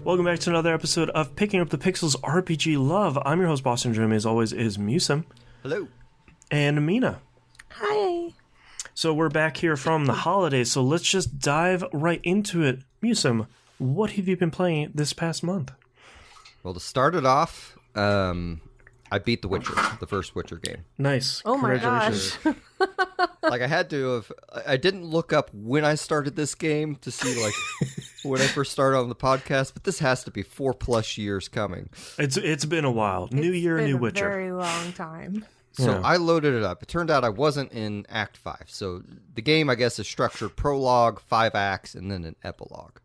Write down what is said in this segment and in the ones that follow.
Welcome back to another episode of Picking Up the Pixels RPG Love. I'm your host, Boston. Joining me as always is Musum. Hello. And Mina. Hi. So we're back here from the holidays, so let's just dive right into it. Musum, what have you been playing this past month? Well, to start it off, I beat The Witcher, the first Witcher game. Nice. Oh my gosh. Like, I didn't look up when I started this game to see, like, when I first started on the podcast, but this has to be 4+ years coming. It's been a while. New year, new Witcher. It's been a very long time. So Yeah. I loaded it up. It turned out I wasn't in Act 5. So the game, I guess, is structured prologue, 5 acts, and then an epilogue.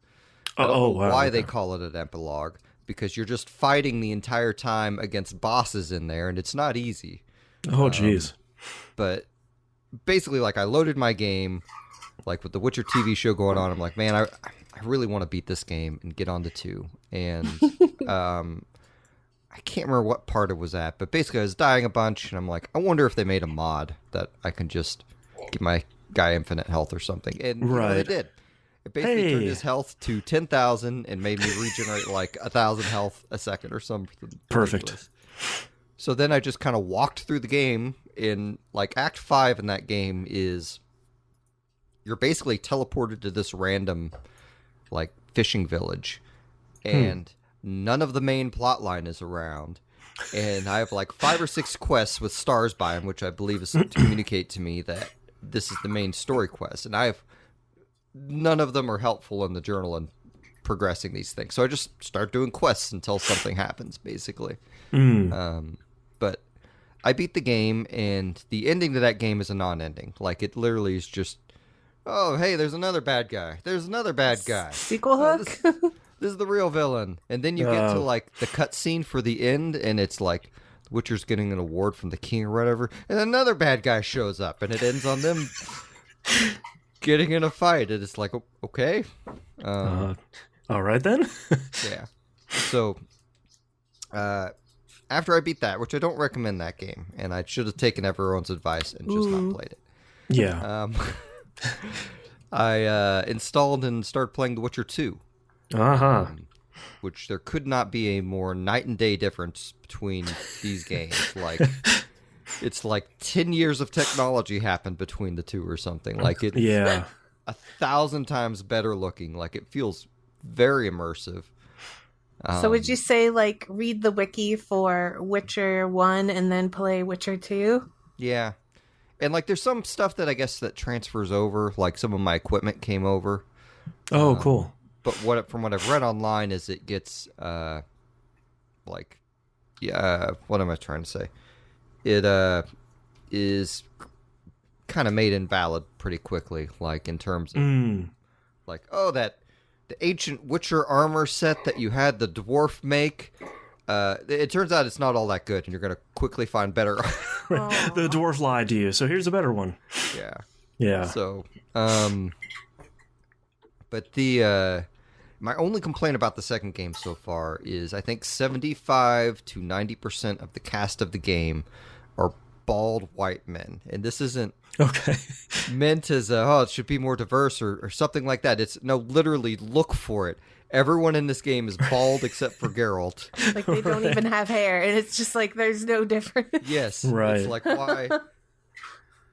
I don't know why they call it an epilogue, because you're just fighting the entire time against bosses in there, and it's not easy. Oh, jeez. But basically, like, I loaded my game, like, with the Witcher TV show going on. I'm like, man, I really want to beat this game and get on to 2. And I can't remember what part it was at, but basically I was dying a bunch, and I'm like, I wonder if they made a mod that I can just give my guy infinite health or something. And they did. It basically turned his health to 10,000 and made me regenerate like 1,000 health a second or something. Perfect. Ridiculous. So then I just kind of walked through the game. In like Act 5 in that game is you're basically teleported to this random like fishing village, and none of the main plot line is around. And I have like 5 or 6 quests with stars by them, which I believe is to communicate to me that this is the main story quest. And none of them are helpful in the journal and progressing these things. So I just start doing quests until something happens, basically. But I beat the game, and the ending to that game is a non-ending. Like, it literally is just, oh, hey, there's another bad guy. There's another bad guy. Sequel hook? This is the real villain. And then you get to, like, the cutscene for the end, and it's like, the Witcher's getting an award from the king or whatever, and another bad guy shows up, and it ends on them getting in a fight. And it's like, okay. All right, then. Yeah. So, after I beat that, which I don't recommend that game, and I should have taken everyone's advice and just not played it. Yeah. I installed and started playing The Witcher 2. Which there could not be a more night and day difference between these games. Like, it's like 10 years of technology happened between the two or something. Like, it's 1,000 times better looking. Like, it feels very immersive. So would you say, like, read the wiki for Witcher 1 and then play Witcher 2? Yeah. And, like, there's some stuff that I guess that transfers over. Like, some of my equipment came over. Oh, cool. But from what I've read online is it gets, what am I trying to say? It is kind of made invalid pretty quickly, like, in terms of, like, the ancient Witcher armor set that you had the dwarf make, it turns out it's not all that good, and you're going to quickly find better. The dwarf lied to you, so here's a better one. Yeah. Yeah. So, but my only complaint about the second game so far is I think 75 to 90% of the cast of the game are bald white men. And this isn't meant as it should be more diverse or something like that. It's literally look for it. Everyone in this game is bald except for Geralt. Like, they don't even have hair, and it's just like there's no difference. Yes. Right. It's like, why?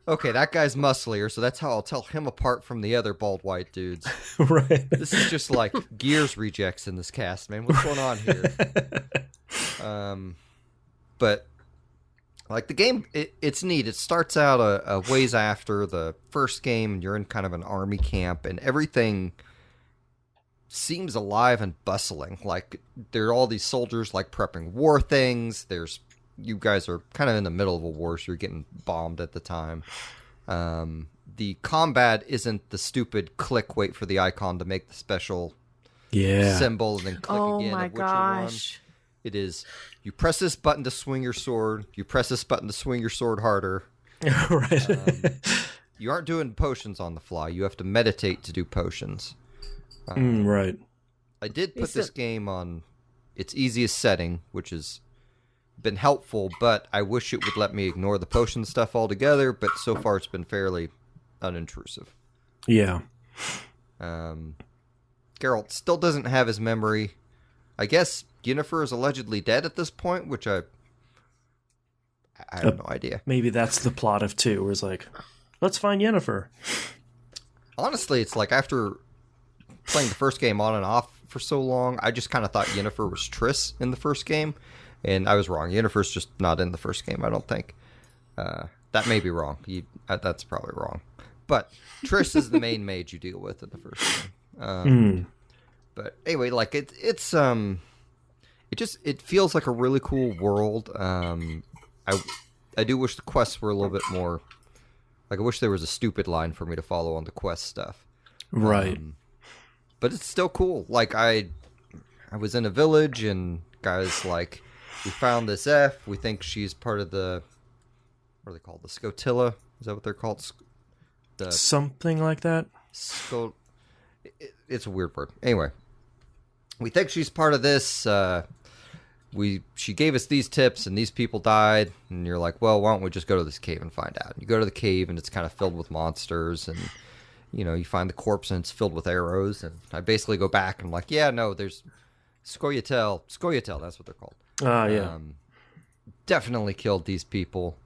Okay, that guy's musclier, so that's how I'll tell him apart from the other bald white dudes. Right. This is just like Gears rejects in this cast, man. What's going on here? But like, the game, it's neat. It starts out a ways after the first game, and you're in kind of an army camp, and everything seems alive and bustling. Like, there are all these soldiers like prepping war things. You guys are kind of in the middle of a war, so you're getting bombed at the time. The combat isn't the stupid click, wait for the icon to make the special symbol, and then click again. Oh my gosh. It is, you press this button to swing your sword, you press this button to swing your sword harder. Right. You aren't doing potions on the fly. You have to meditate to do potions. Right. I did put this game on its easiest setting, which has been helpful, but I wish it would let me ignore the potion stuff altogether, but so far it's been fairly unintrusive. Yeah. Geralt still doesn't have his memory I guess Yennefer is allegedly dead at this point, which I have no idea. Maybe that's the plot of 2, where it's like, let's find Yennefer. Honestly, it's like after playing the first game on and off for so long, I just kind of thought Yennefer was Triss in the first game, and I was wrong. Yennefer's just not in the first game, I don't think. That may be wrong. That's probably wrong. But Triss is the main mage you deal with in the first game. But anyway, like it feels like a really cool world. I do wish the quests were a little bit more. Like I wish there was a stupid line for me to follow on the quest stuff. Right. But it's still cool. Like I was in a village and guys like, we found this F. We think she's part of the, what are they called? The Scotilla? Is that what they're called? Something like that. It's a weird word. Anyway, we think she's part of this. She gave us these tips and these people died. And you're like, well, why don't we just go to this cave and find out? You go to the cave and it's kind of filled with monsters and, you know, you find the corpse and it's filled with arrows. And I basically go back and I'm like, yeah, no, there's Scoia'tael, that's what they're called. Yeah. Definitely killed these people.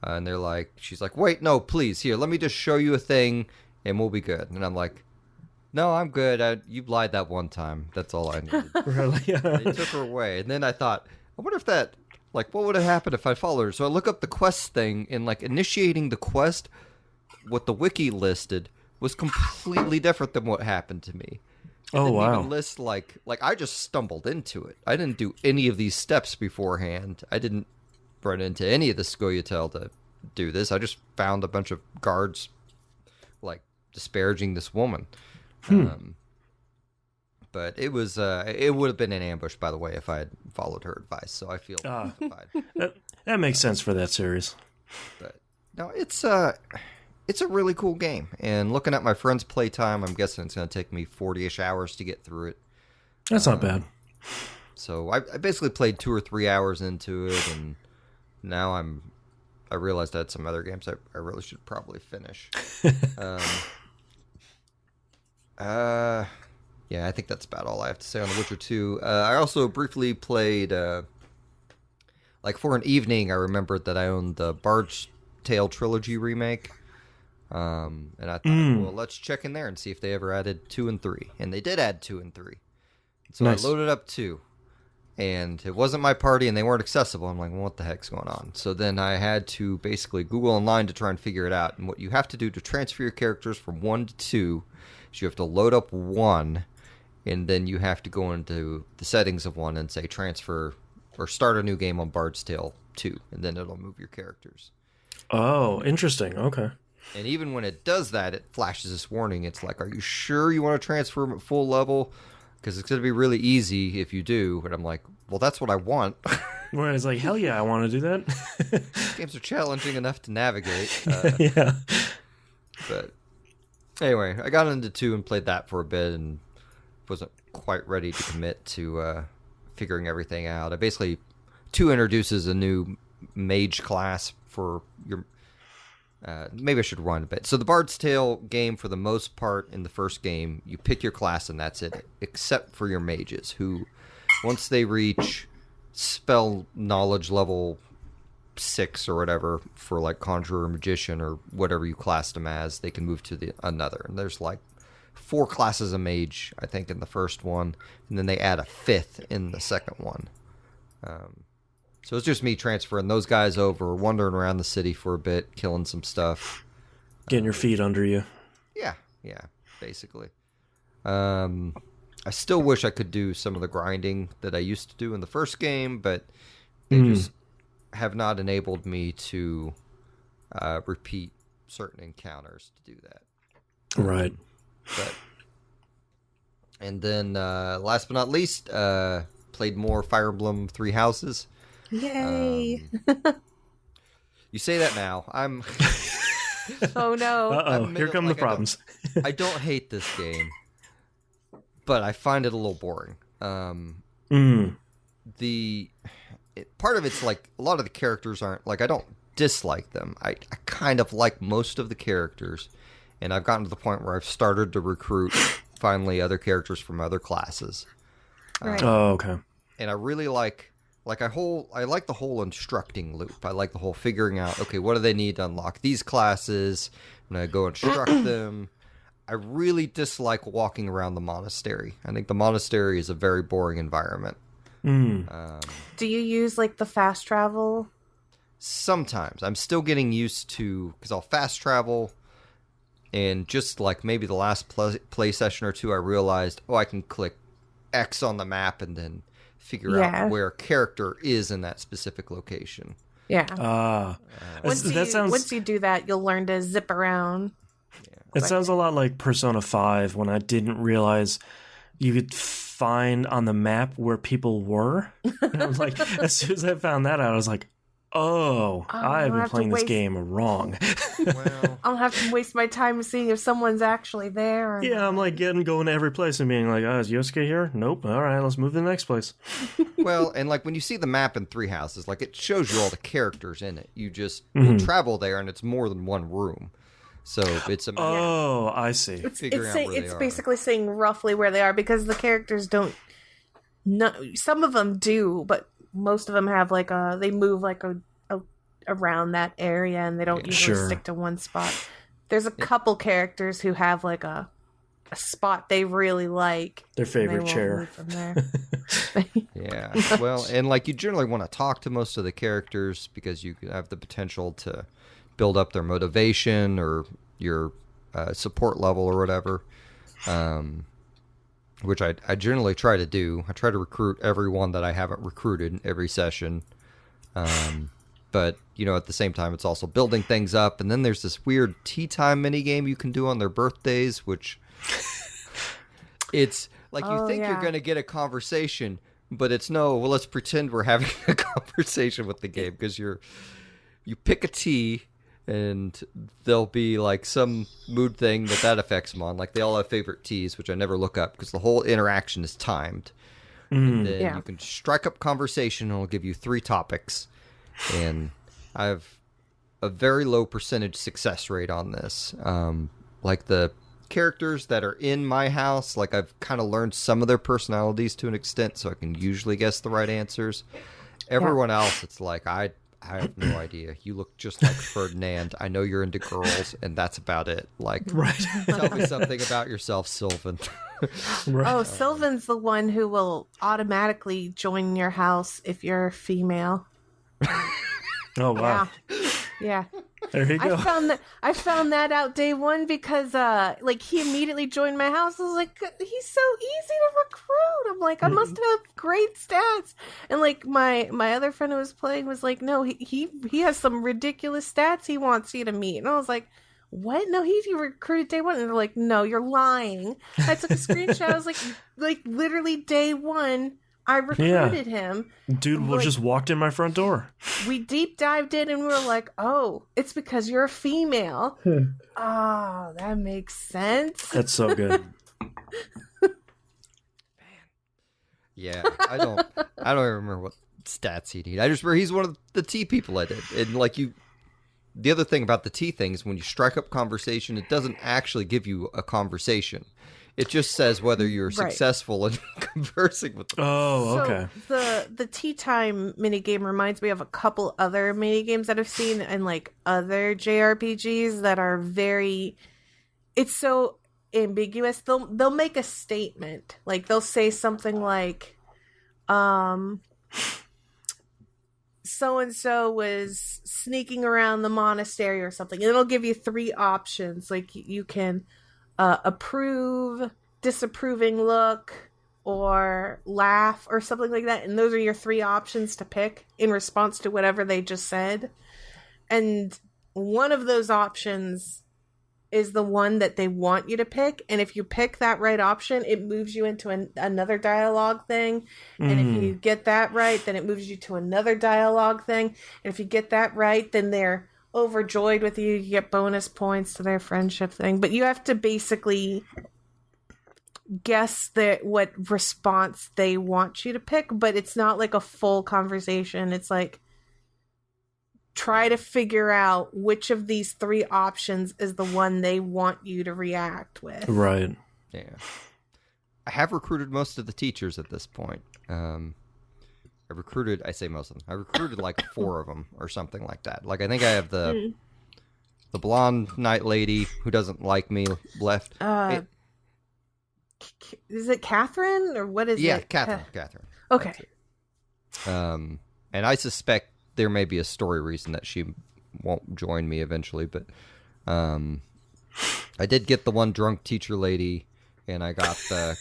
And they're like, she's like, wait, no, please, here, let me just show you a thing and we'll be good. And I'm like, no, I'm good. You lied that one time. That's all I needed. Really? They took her away. And then I thought, I wonder if that, like, what would have happened if I followed her? So I look up the quest thing, and, like, initiating the quest, what the wiki listed was completely different than what happened to me. It didn't even list, like, I just stumbled into it. I didn't do any of these steps beforehand. I didn't run into any of the Scoia'tael to do this. I just found a bunch of guards, like, disparaging this woman. But it was it would have been an ambush, by the way, if I had followed her advice. So I feel justified. That makes sense for that series. But no, it's a really cool game. And looking at my friend's playtime, I'm guessing it's going to take me 40-ish hours to get through it. That's not bad. So I basically played 2 or 3 hours into it, and now I realized I had some other games I really should probably finish. Yeah, I think that's about all I have to say on The Witcher 2. I also briefly played, like for an evening, I remembered that I owned the Bard's Tale Trilogy remake. And I thought, well, let's check in there and see if they ever added 2 and 3. And they did add 2 and 3. So nice. I loaded up 2. And it wasn't my party and they weren't accessible. I'm like, well, what the heck's going on? So then I had to basically Google online to try and figure it out. And what you have to do to transfer your characters from 1 to 2 is you have to load up 1, and then you have to go into the settings of 1 and say transfer or start a new game on Bard's Tale 2, and then it'll move your characters. Oh, interesting. Okay. And even when it does that, it flashes this warning. It's like, are you sure you want to transfer them at full level? Because it's going to be really easy if you do. But I'm like, well, that's what I want. Where it's like, hell yeah, I want to do that. Games are challenging enough to navigate. Yeah. But anyway, I got into 2 and played that for a bit and wasn't quite ready to commit to figuring everything out. I basically, 2 introduces a new mage class for your... maybe I should rewind a bit. So the Bard's Tale game, for the most part, in the first game, you pick your class and that's it, except for your mages, who, once they reach spell knowledge level 6 or whatever, for like Conjurer, Magician, or whatever you classed them as, they can move to another. And there's like 4 classes of mage, I think, in the first one, and then they add a 5th in the second one. So it's just me transferring those guys over, wandering around the city for a bit, killing some stuff. Getting your feet under you. Yeah, basically. I still wish I could do some of the grinding that I used to do in the first game, but they just have not enabled me to repeat certain encounters to do that. Right. And then, last but not least, played more Fire Emblem 3 Houses. Yay! You say that now. I'm... Oh no! Uh-oh, here come the problems. I don't hate this game, but I find it a little boring. Part of it's like a lot of the characters aren't like, I don't dislike them. I kind of like most of the characters, and I've gotten to the point where I've started to recruit finally other characters from other classes. Right. Oh, okay. And I really like I like the whole instructing loop. I like the whole figuring out, okay, what do they need to unlock these classes? I'm going to go instruct them. I really dislike walking around the monastery. I think the monastery is a very boring environment. Do you use like the fast travel? Sometimes. I'm still getting used to, because I'll fast travel, and just like maybe the last play session or two, I realized, I can click X on the map and then figure out where a character is in that specific location. Yeah. Once you do that, you'll learn to zip around. It sounds a lot like Persona 5 when I didn't realize you could find on the map where people were. And I was like, as soon as I found that out, I was like, I've been playing this game wrong. Well, I'll have to waste my time seeing if someone's actually there. Yeah, I'm like going to every place and being like, is Yosuke here? Nope. All right, let's move to the next place. well, and like when you see the map in Three Houses, like it shows you all the characters in it. You just will travel there, and it's more than one room. So it's a I see. It's basically saying roughly where they are, because the characters don't. No, some of them do, but most of them have like they move like a around that area, and they don't usually stick to one spot. There's a couple characters who have like a spot they really like. Their favorite chair. Move from there. Yeah. Well, and like you generally want to talk to most of the characters because you have the potential to build up their motivation or your support level or whatever, which I generally try to do. I try to recruit everyone that I haven't recruited every session. But, at the same time, it's also building things up. And then there's this weird tea time minigame you can do on their birthdays, which it's like you think you're going to get a conversation, but it's let's pretend we're having a conversation with the game, because you pick a tea, and there'll be like some mood thing that affects them on. Like they all have favorite teas, which I never look up because the whole interaction is timed. And then you can strike up conversation, and it'll give you 3 topics. And I have a very low percentage success rate on this. Like the characters that are in my house, like I've kind of learned some of their personalities to an extent, so I can usually guess the right answers. Everyone else, it's like I have no idea. You look just like Ferdinand. I know you're into girls, and that's about it. Like, tell me something about yourself, Sylvan. Oh, Sylvan's the one who will automatically join your house if you're female. Oh, wow. Yeah. There you go. I found that out day one because he immediately joined my house. I was like, he's so easy to recruit. I'm like, I must have great stats. And like my other friend who was playing was like, no, he has some ridiculous stats he wants you to meet. And I was like, what? No, he recruited day one. And they're like, no, you're lying. I took a screenshot. I was like literally day one, I recruited him. Dude just walked in my front door. We deep dived in and we were like, oh, it's because you're a female. Oh, that makes sense. That's so good. Yeah, I don't even remember what stats he needed. I just remember he's one of the tea people I did. And like the other thing about the tea thing is when you strike up conversation, it doesn't actually give you a conversation. It just says whether you're successful in conversing with them. Oh, okay. So the tea time minigame reminds me of a couple other minigames that I've seen in like other JRPGs that are it's so ambiguous. They'll make a statement. Like they'll say something like, so-and-so was sneaking around the monastery or something. And it'll give you 3 options. Like you can approve, disapproving look, or laugh, or something like that. And those are your 3 options to pick in response to whatever they just said. And one of those options is the one that they want you to pick. And if you pick that right option, it moves you into another dialogue thing. And if you get that right, then it moves you to another dialogue thing. And if you get that right, then they're overjoyed with you. You get bonus points to their friendship thing. But you have to basically guess what response they want you to pick. But it's not like a full conversation. It's like, try to figure out which of these 3 options is the one they want you to react with. Right. Yeah. I have recruited most of the teachers at this point. I say most of them. I recruited like 4 of them or something like that. Like I think I have the blonde knight lady who doesn't like me left. Is it Catherine or what is it? Yeah, Catherine. Okay. And I suspect there may be a story reason that she won't join me eventually, but I did get the one drunk teacher lady, and I got the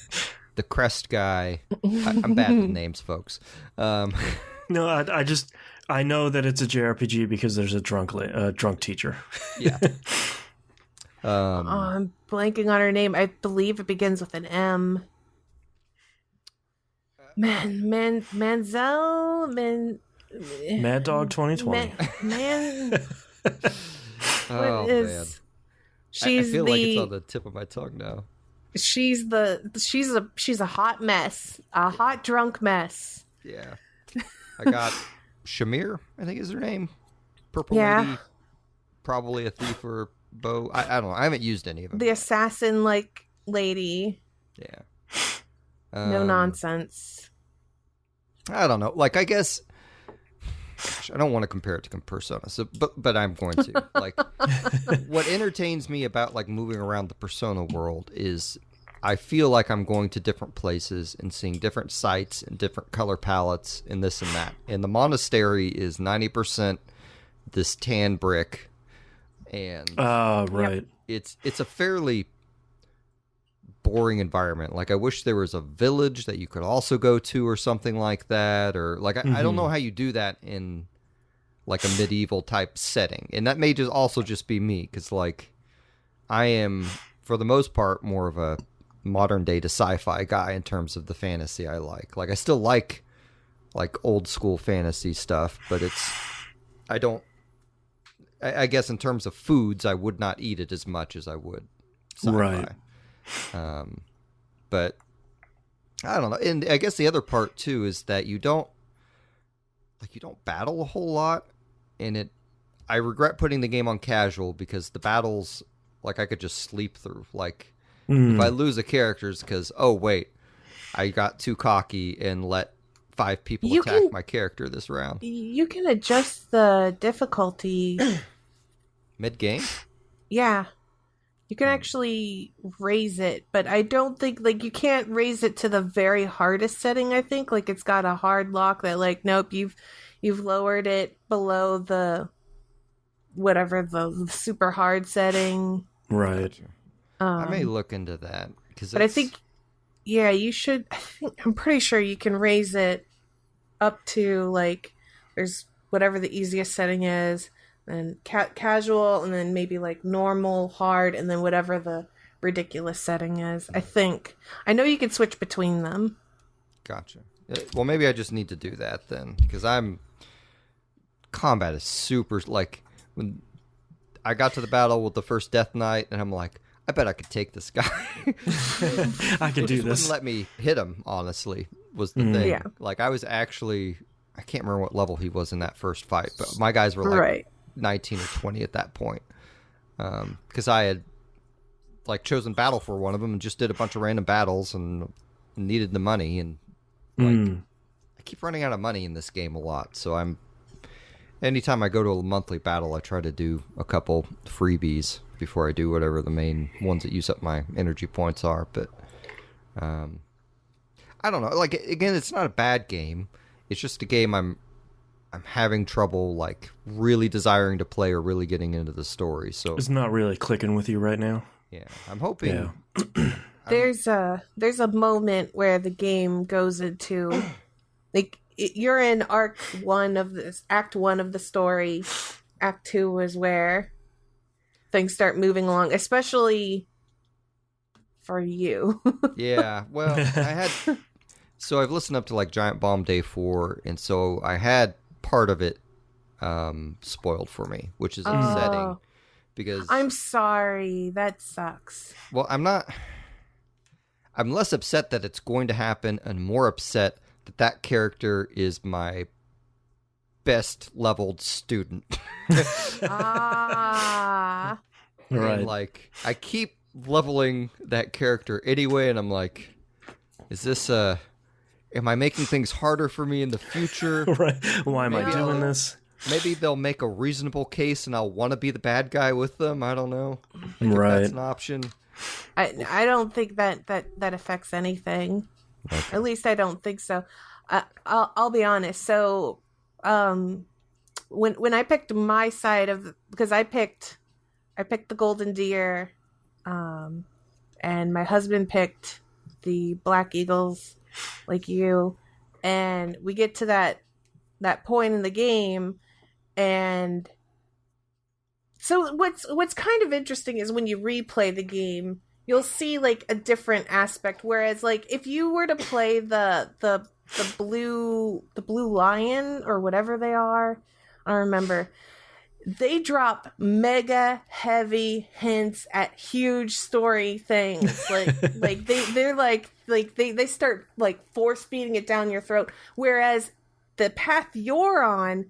crest guy. I'm bad with names, folks. No, I know that it's a JRPG because there's a drunk teacher. Yeah. I'm blanking on her name. I believe it begins with an M. Manzel? Mad Dog 2020. Oh, man. She's I feel like it's on the tip of my tongue now. She's a hot mess. A hot drunk mess. Yeah. I got Shamir, I think is her name. Purple lady. Probably a thief or bow. I don't know. I haven't used any of them. The assassin like lady. Yeah. No nonsense. I don't know. Like, I guess. Gosh, I don't want to compare it to Persona, but I'm going to. Like, what entertains me about like moving around the Persona world is I feel like I'm going to different places and seeing different sights and different color palettes and this and that. And the monastery is 90% this tan brick, and right. It's a fairly boring environment. Like, I wish there was a village that you could also go to or something like that, or like I don't know how you do that in like a medieval type setting. And that may just be me, because like I am for the most part more of a modern day to sci-fi guy in terms of the fantasy I like. Like, I still like old school fantasy stuff, but I guess in terms of foods, I would not eat it as much as I would sci-fi. Right. But I don't know. And I guess the other part too is that you don't battle a whole lot, and I regret putting the game on casual because the battles, like, I could just sleep through. Like, if I lose a character, it's because, oh wait, I got too cocky and let 5 people attack my character this round. You can adjust the difficulty mid game. Yeah. You can actually raise it, but I don't think, like, you can't raise it to the very hardest setting, I think. Like, it's got a hard lock that, like, nope, you've lowered it below the whatever the super hard setting. Right. I may look into that. But I think, yeah, you should. I'm pretty sure you can raise it up to, like, there's whatever the easiest setting is, and casual, and then maybe like normal, hard, and then whatever the ridiculous setting is. I know you can switch between them. Gotcha. Well, maybe I just need to do that then, because combat is super, like, when I got to the battle with the first Death Knight, and I'm like, I bet I could take this guy. I could do this. Wouldn't let me hit him, honestly, was the thing. Yeah. Like, I can't remember what level he was in that first fight, but my guys were like 19 or 20 at that point. Because I had like chosen battle for one of them and just did a bunch of random battles and needed the money, and like I keep running out of money in this game a lot, so anytime I go to a monthly battle, I try to do a couple freebies before I do whatever the main ones that use up my energy points are. But I don't know, like, again, it's not a bad game. It's just a game I'm having trouble, like, really desiring to play or really getting into the story. So it's not really clicking with you right now. Yeah, I'm hoping. Yeah. There's a moment where the game goes into, like, you're in Act 1 of the story. Act 2 is where things start moving along, especially for you. Yeah, well, so I've listened up to like Giant Bomb Day 4, and so I had part of it spoiled for me, which is upsetting. Because I'm sorry, that sucks. Well, I'm less upset that it's going to happen, and more upset that character is my best leveled student. Right. And, like, I keep leveling that character anyway, and I'm like, is this am I making things harder for me in the future? Right? Why am I No. doing this? Maybe they'll make a reasonable case and I'll want to be the bad guy with them. I don't know. Like, Right. if that's an option. I don't think that affects anything. Okay. At least I don't think so. I'll be honest. So, when I picked my side because I picked the golden deer, and my husband picked the black eagles, like you, and we get to that point in the game, and so what's kind of interesting is when you replay the game, you'll see like a different aspect. Whereas like if you were to play the blue lion or whatever they are, I don't remember. They drop mega heavy hints at huge story things. Like they start like force feeding it down your throat. Whereas the path you're on,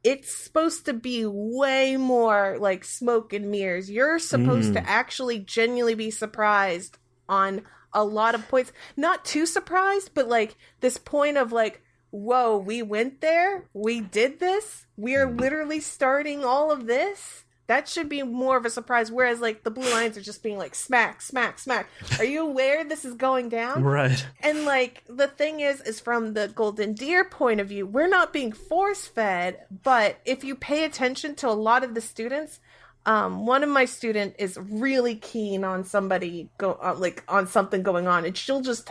it's supposed to be way more like smoke and mirrors. You're supposed to actually genuinely be surprised on a lot of points. Not too surprised, but like this point of like, whoa, we went there? We did this? We are literally starting all of this? That should be more of a surprise. Whereas like the blue lions are just being like smack, smack, smack. Are you aware this is going down? Right. And like the thing is from the golden deer point of view, we're not being force fed, but if you pay attention to a lot of the students, one of my student is really keen on somebody on something going on, and she'll just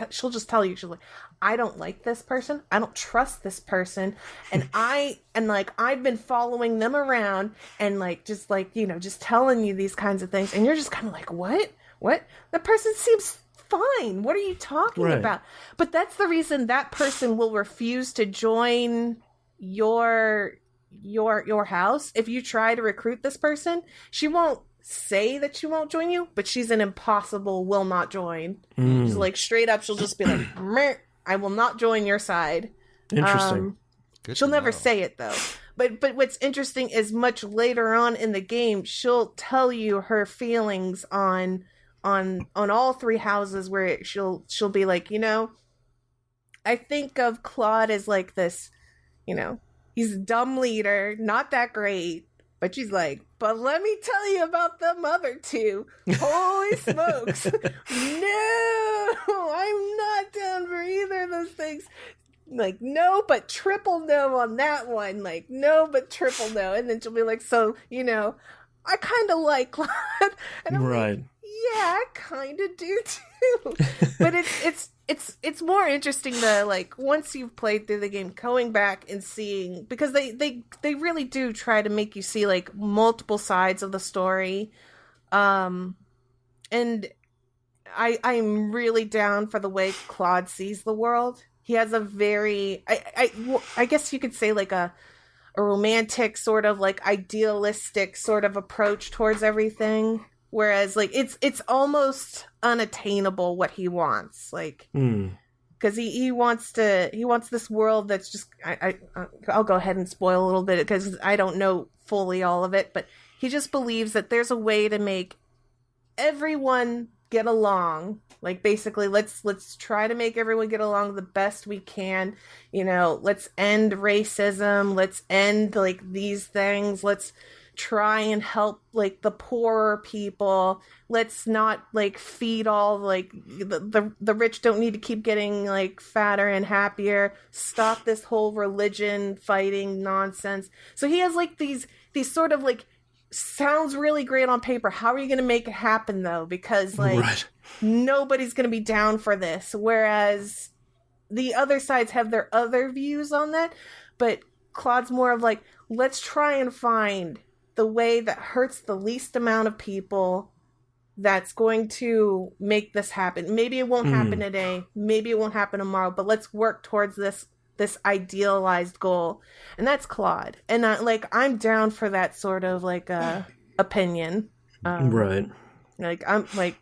tell you, she's like, I don't like this person, I don't trust this person, and I've been following them around and just telling you these kinds of things, and you're just kind of like, what? The person seems fine. What are you talking about? But that's the reason that person will refuse to join your house. If you try to recruit this person, she won't say that she won't join you, but she's an impossible will not join. She's like straight up, she'll just be like, meh, I will not join your side. Interesting. She'll never say it though. But what's interesting is much later on in the game, she'll tell you her feelings on all three houses, where she'll be like, I think of Claude as like this, he's a dumb leader, not that great. But she's like, but let me tell you about them other two. Holy smokes. No, I'm not down for either of those things. Like, no, but triple no on that one. Like, no, but triple no. And then she'll be like, so, I kind of like Claude. And I'm right. like, yeah, I kind of do too. But it's more interesting to, like, once you've played through the game, going back and seeing, because they really do try to make you see like multiple sides of the story. And I'm really down for the way Claude sees the world. He has a very, I guess you could say like a romantic sort of like idealistic sort of approach towards everything. Whereas like it's almost unattainable what he wants, like, because he wants this world that's just, I'll go ahead and spoil a little bit because I don't know fully all of it, but he just believes that there's a way to make everyone get along. Like, basically, let's try to make everyone get along the best we can. Let's end racism. Let's end like these things. Let's try and help like the poorer people. Let's not like feed all like the rich don't need to keep getting like fatter and happier. Stop this whole religion fighting nonsense. So he has like these sort of like, sounds really great on paper. How are you going to make it happen though? Because like nobody's going to be down for this. Whereas the other sides have their other views on that. But Claude's more of like, let's try and find the way that hurts the least amount of people that's going to make this happen. Maybe it won't happen today. Maybe it won't happen tomorrow, but let's work towards this idealized goal. And that's Claude. And I'm down for that sort of like opinion. Right. Like, I'm like,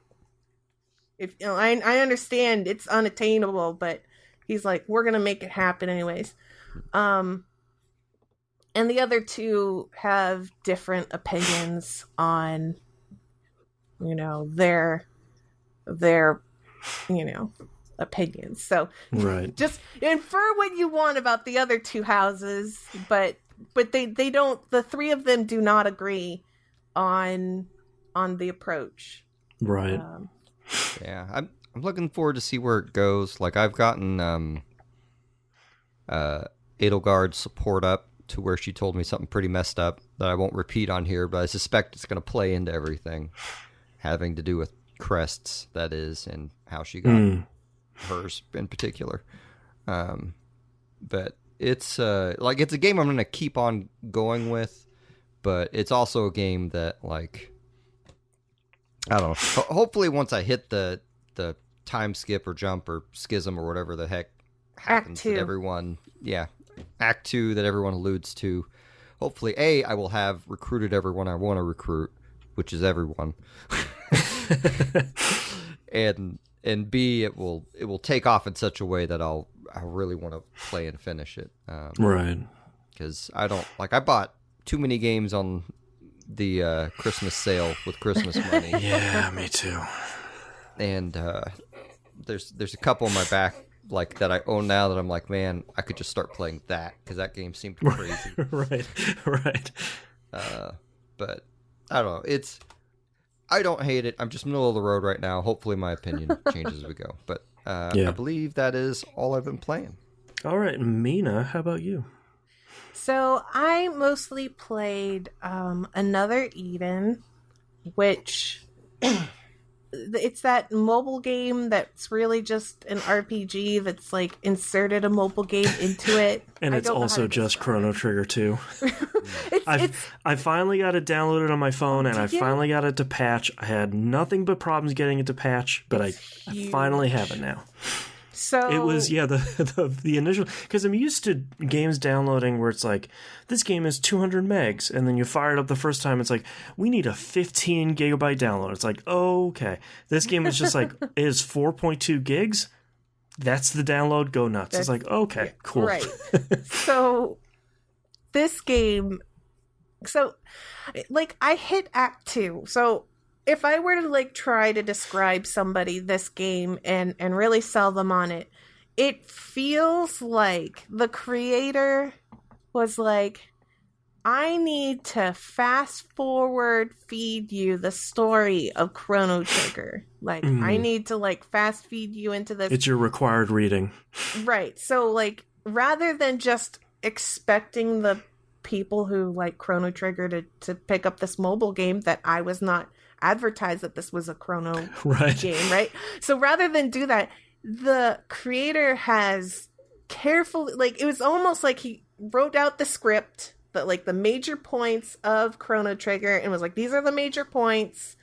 if I understand it's unattainable, but he's like, we're going to make it happen anyways. And the other two have different opinions on, their opinions. So Right. just infer what you want about the other two houses, but they don't. The three of them do not agree on the approach. Right. Yeah, I'm looking forward to see where it goes. Like I've gotten Edelgard's support up to where she told me something pretty messed up that I won't repeat on here, but I suspect it's going to play into everything having to do with crests, that is, and how she got hers in particular. But it's it's a game I'm going to keep on going with, but it's also a game that, like, I don't know. Hopefully once I hit the time skip or jump or schism or whatever the heck happens that everyone, Act 2 that everyone alludes to, hopefully I will have recruited everyone I want to recruit, which is everyone. and B, it will take off in such a way that I really want to play and finish it. Right. Because I bought too many games on the Christmas sale with Christmas money. Yeah, me too. And there's a couple in my back like that I own now that I'm like, man, I could just start playing that because that game seemed crazy. Right. But I don't know. I don't hate it. I'm just middle of the road right now. Hopefully my opinion changes as we go. But I believe that is all I've been playing. All right, Mina, how about you? So I mostly played Another Eden, which it's that mobile game that's really just an RPG that's like inserted a mobile game into it. And it's also just Chrono Trigger 2. I finally got it downloaded on my phone, and I finally got it to patch. I had nothing but problems getting it to patch, but I finally have it now. So it was the initial, because I'm used to games downloading where it's like, this game is 200 megs, and then you fire it up the first time, it's like, we need a 15 gigabyte download. It's like, oh, okay. This game is just like, it is 4.2 gigs. That's the download. Go nuts. It's like, okay, cool. Right. So this game, I hit Act 2. So if I were to like try to describe somebody this game and really sell them on it, it feels like the creator was like, I need to fast forward feed you the story of Chrono Trigger. Like, I need to like fast feed you into this. It's your required reading. Right. So like, rather than just expecting the people who like Chrono Trigger to pick up this mobile game that I was not advertised that this was a Chrono game, right? So rather than do that, the creator has carefully, like, it was almost like he wrote out the script, that like the major points of Chrono Trigger, and was like, these are the major points.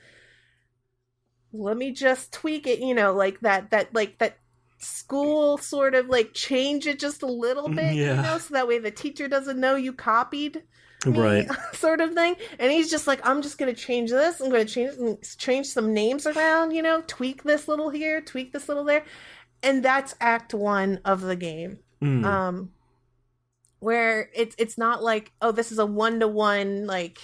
Let me just tweak it, like that school sort of like change it just a little bit, so that way the teacher doesn't know you copied. Right. Sort of thing. And he's just like, I'm just going to change this. I'm going to change some names around, tweak this little here, tweak this little there. And that's Act 1 of the game. Where it's not like, oh, this is a 1-to-1, like,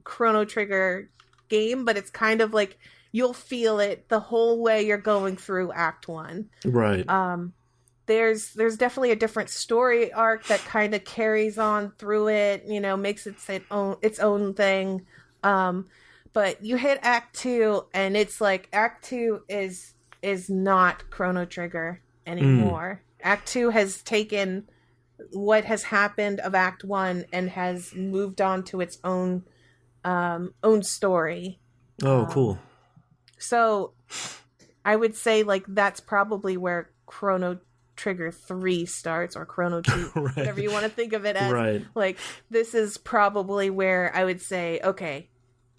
Chrono Trigger game, but it's kind of like you'll feel it the whole way you're going through Act 1. Right. There's definitely a different story arc that kind of carries on through it, makes its own thing. But you hit Act 2 and it's like Act 2 is not Chrono Trigger anymore. Act 2 has taken what has happened of Act 1 and has moved on to its own story. Oh, cool. So I would say like that's probably where Chrono Trigger 3 starts, or Chrono 2, whatever you want to think of it as. Right. Like, this is probably where I would say, okay,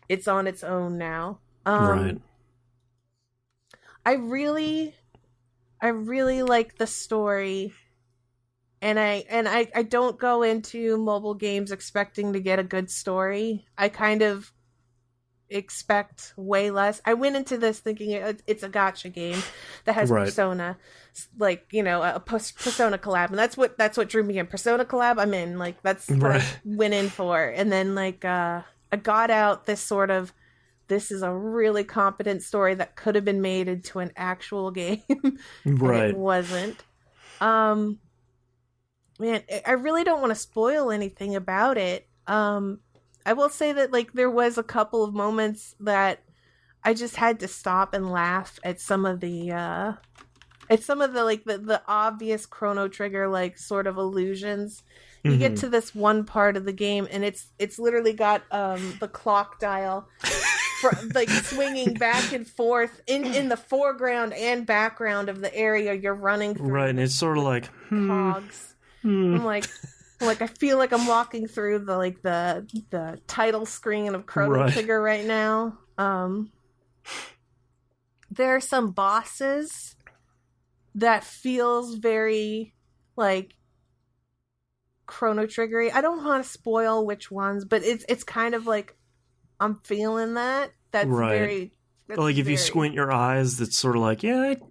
it's on its own now. Right. I really like the story, and I don't go into mobile games expecting to get a good story. I kind of expect way less. I went into this thinking it's a gacha game that has Persona, like, a Persona collab, and that's what drew me in. Persona collab, I'm in. Like, that's what I went in for. And then like I got out this sort of this is a really competent story that could have been made into an actual game. Right. And it wasn't. Man, I really don't want to spoil anything about it. I will say that like there was a couple of moments that I just had to stop and laugh at some of the like the obvious Chrono Trigger like sort of illusions. You get to this one part of the game and it's literally got the clock dial for, like swinging back and forth in the foreground and background of the area you're running through. Right, and it's sort of like cogs. I'm like I feel like I'm walking through the title screen of Chrono Trigger right now. There are some bosses that feels very like Chrono Triggery. I don't want to spoil which ones, but it's kind of like I'm feeling that. That's very. That's like if very, you squint your eyes, that's sort of like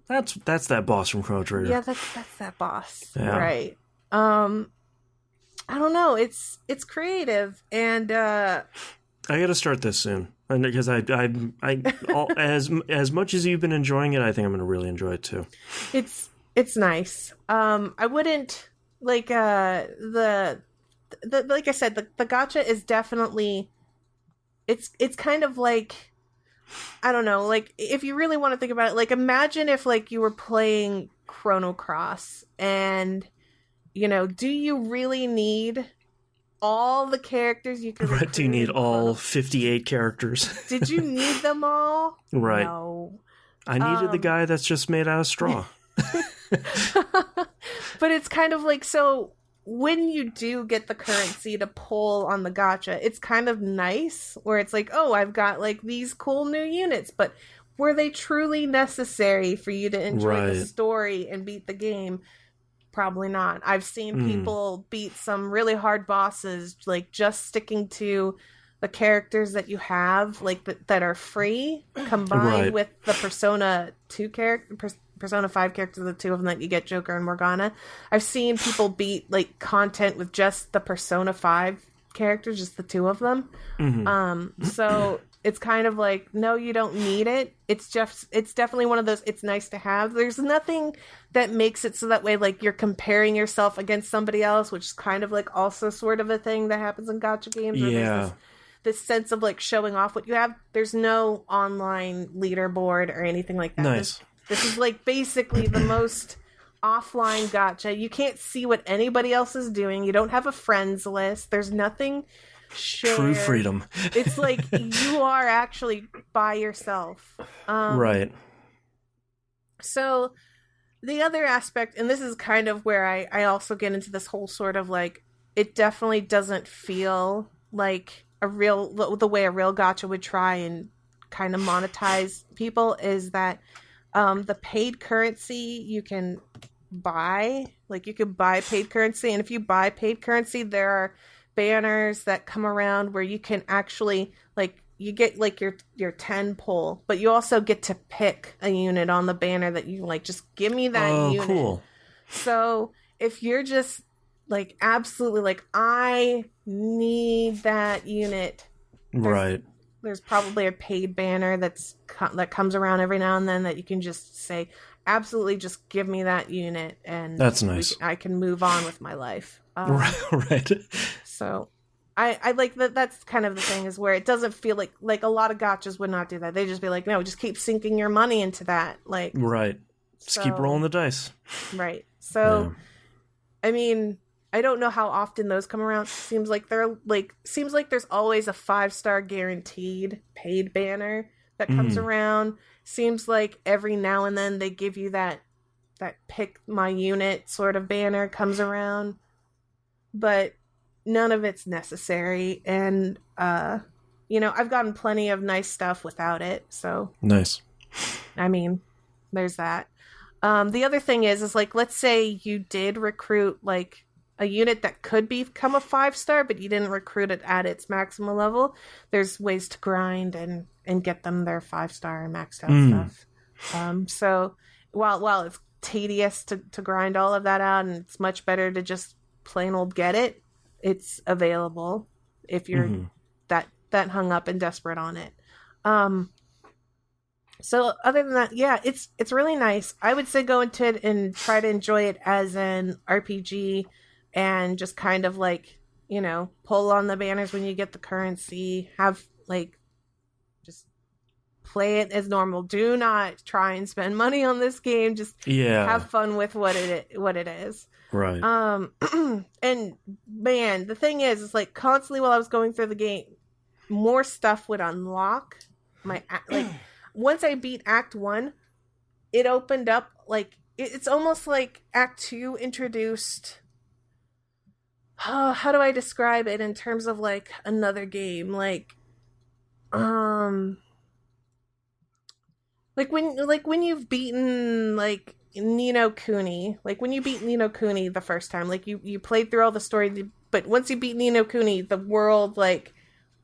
that's that boss from Chrono Trigger. Yeah, that's that boss. Yeah. Right. I don't know. It's creative, and I got to start this soon, and because as much as you've been enjoying it, I think I'm going to really enjoy it too. It's nice. I wouldn't like the like I said, the gacha is definitely it's kind of like, I don't know, like if you really want to think about it, like imagine if like you were playing Chrono Cross and do you really need all the characters you can do you need all 58 characters? Did you need them all? Right. No. I needed the guy that's just made out of straw. But it's kind of like, so when you do get the currency to pull on the gacha, it's kind of nice where it's like, oh, I've got like these cool new units, but were they truly necessary for you to enjoy the story and beat the game? Probably not. I've seen people beat some really hard bosses, like just sticking to the characters that you have, like that are free, combined with the Persona 2 Persona 5 characters, the two of them that you get, Joker and Morgana. I've seen people beat like content with just the Persona 5 characters, just the two of them. So it's kind of like, no, you don't need it. It's definitely one of those, it's nice to have. There's nothing that makes it so that way like you're comparing yourself against somebody else, which is kind of like also sort of a thing that happens in gacha games. Yeah. This sense of like showing off what you have. There's no online leaderboard or anything like that. Nice. This is like basically the most offline gacha. You can't see what anybody else is doing. You don't have a friends list. There's nothing shared. True freedom. It's like you are actually by yourself. Right. So the other aspect, and this is kind of where I also get into this whole sort of like, it definitely doesn't feel like the way a real gacha would try and kind of monetize people, is that the paid currency you can buy, like you can buy paid currency, and if you buy paid currency, there are banners that come around where you can actually like, you get like your 10 pull, but you also get to pick a unit on the banner that you like, just give me that unit. Cool. So if you're just like absolutely like, I need that unit, there's probably a paid banner that comes around every now and then that you can just say, absolutely, just give me that unit, and that's nice. I can move on with my life. Right. So I like that. That's kind of the thing, is where it doesn't feel like a lot of gachas would not do that. They just be like, no, just keep sinking your money into that. Like, right. Just keep rolling the dice. Right. So, yeah. I mean, I don't know how often those come around. Seems like there's always a 5-star guaranteed paid banner that comes around. Seems like every now and then they give you that pick my unit sort of banner comes around, but none of it's necessary. And I've gotten plenty of nice stuff without it. So nice. I mean, there's that. The other thing is like, let's say you did recruit like a unit that could become a 5-star, but you didn't recruit it at its maximum level. There's ways to grind and get them their 5-star and maxed out stuff. So while it's tedious to grind all of that out, and it's much better to just plain old get it, it's available if you're that hung up and desperate on it. So other than that, yeah, it's really nice. I would say go into it and try to enjoy it as an RPG and just kind of like, you know, pull on the banners when you get the currency, have like just play it as normal. Do not try and spend money on this game. Just have fun with what it is. Right. And man, the thing is, it's like constantly while I was going through the game, more stuff would unlock. Like once I beat Act 1, it opened up like it's almost like Act 2 introduced. How do I describe it in terms of like another game? Like when you've beaten like Ni no Kuni, like when you beat Ni no Kuni the first time, like you played through all the story, but once you beat Ni no Kuni, the world like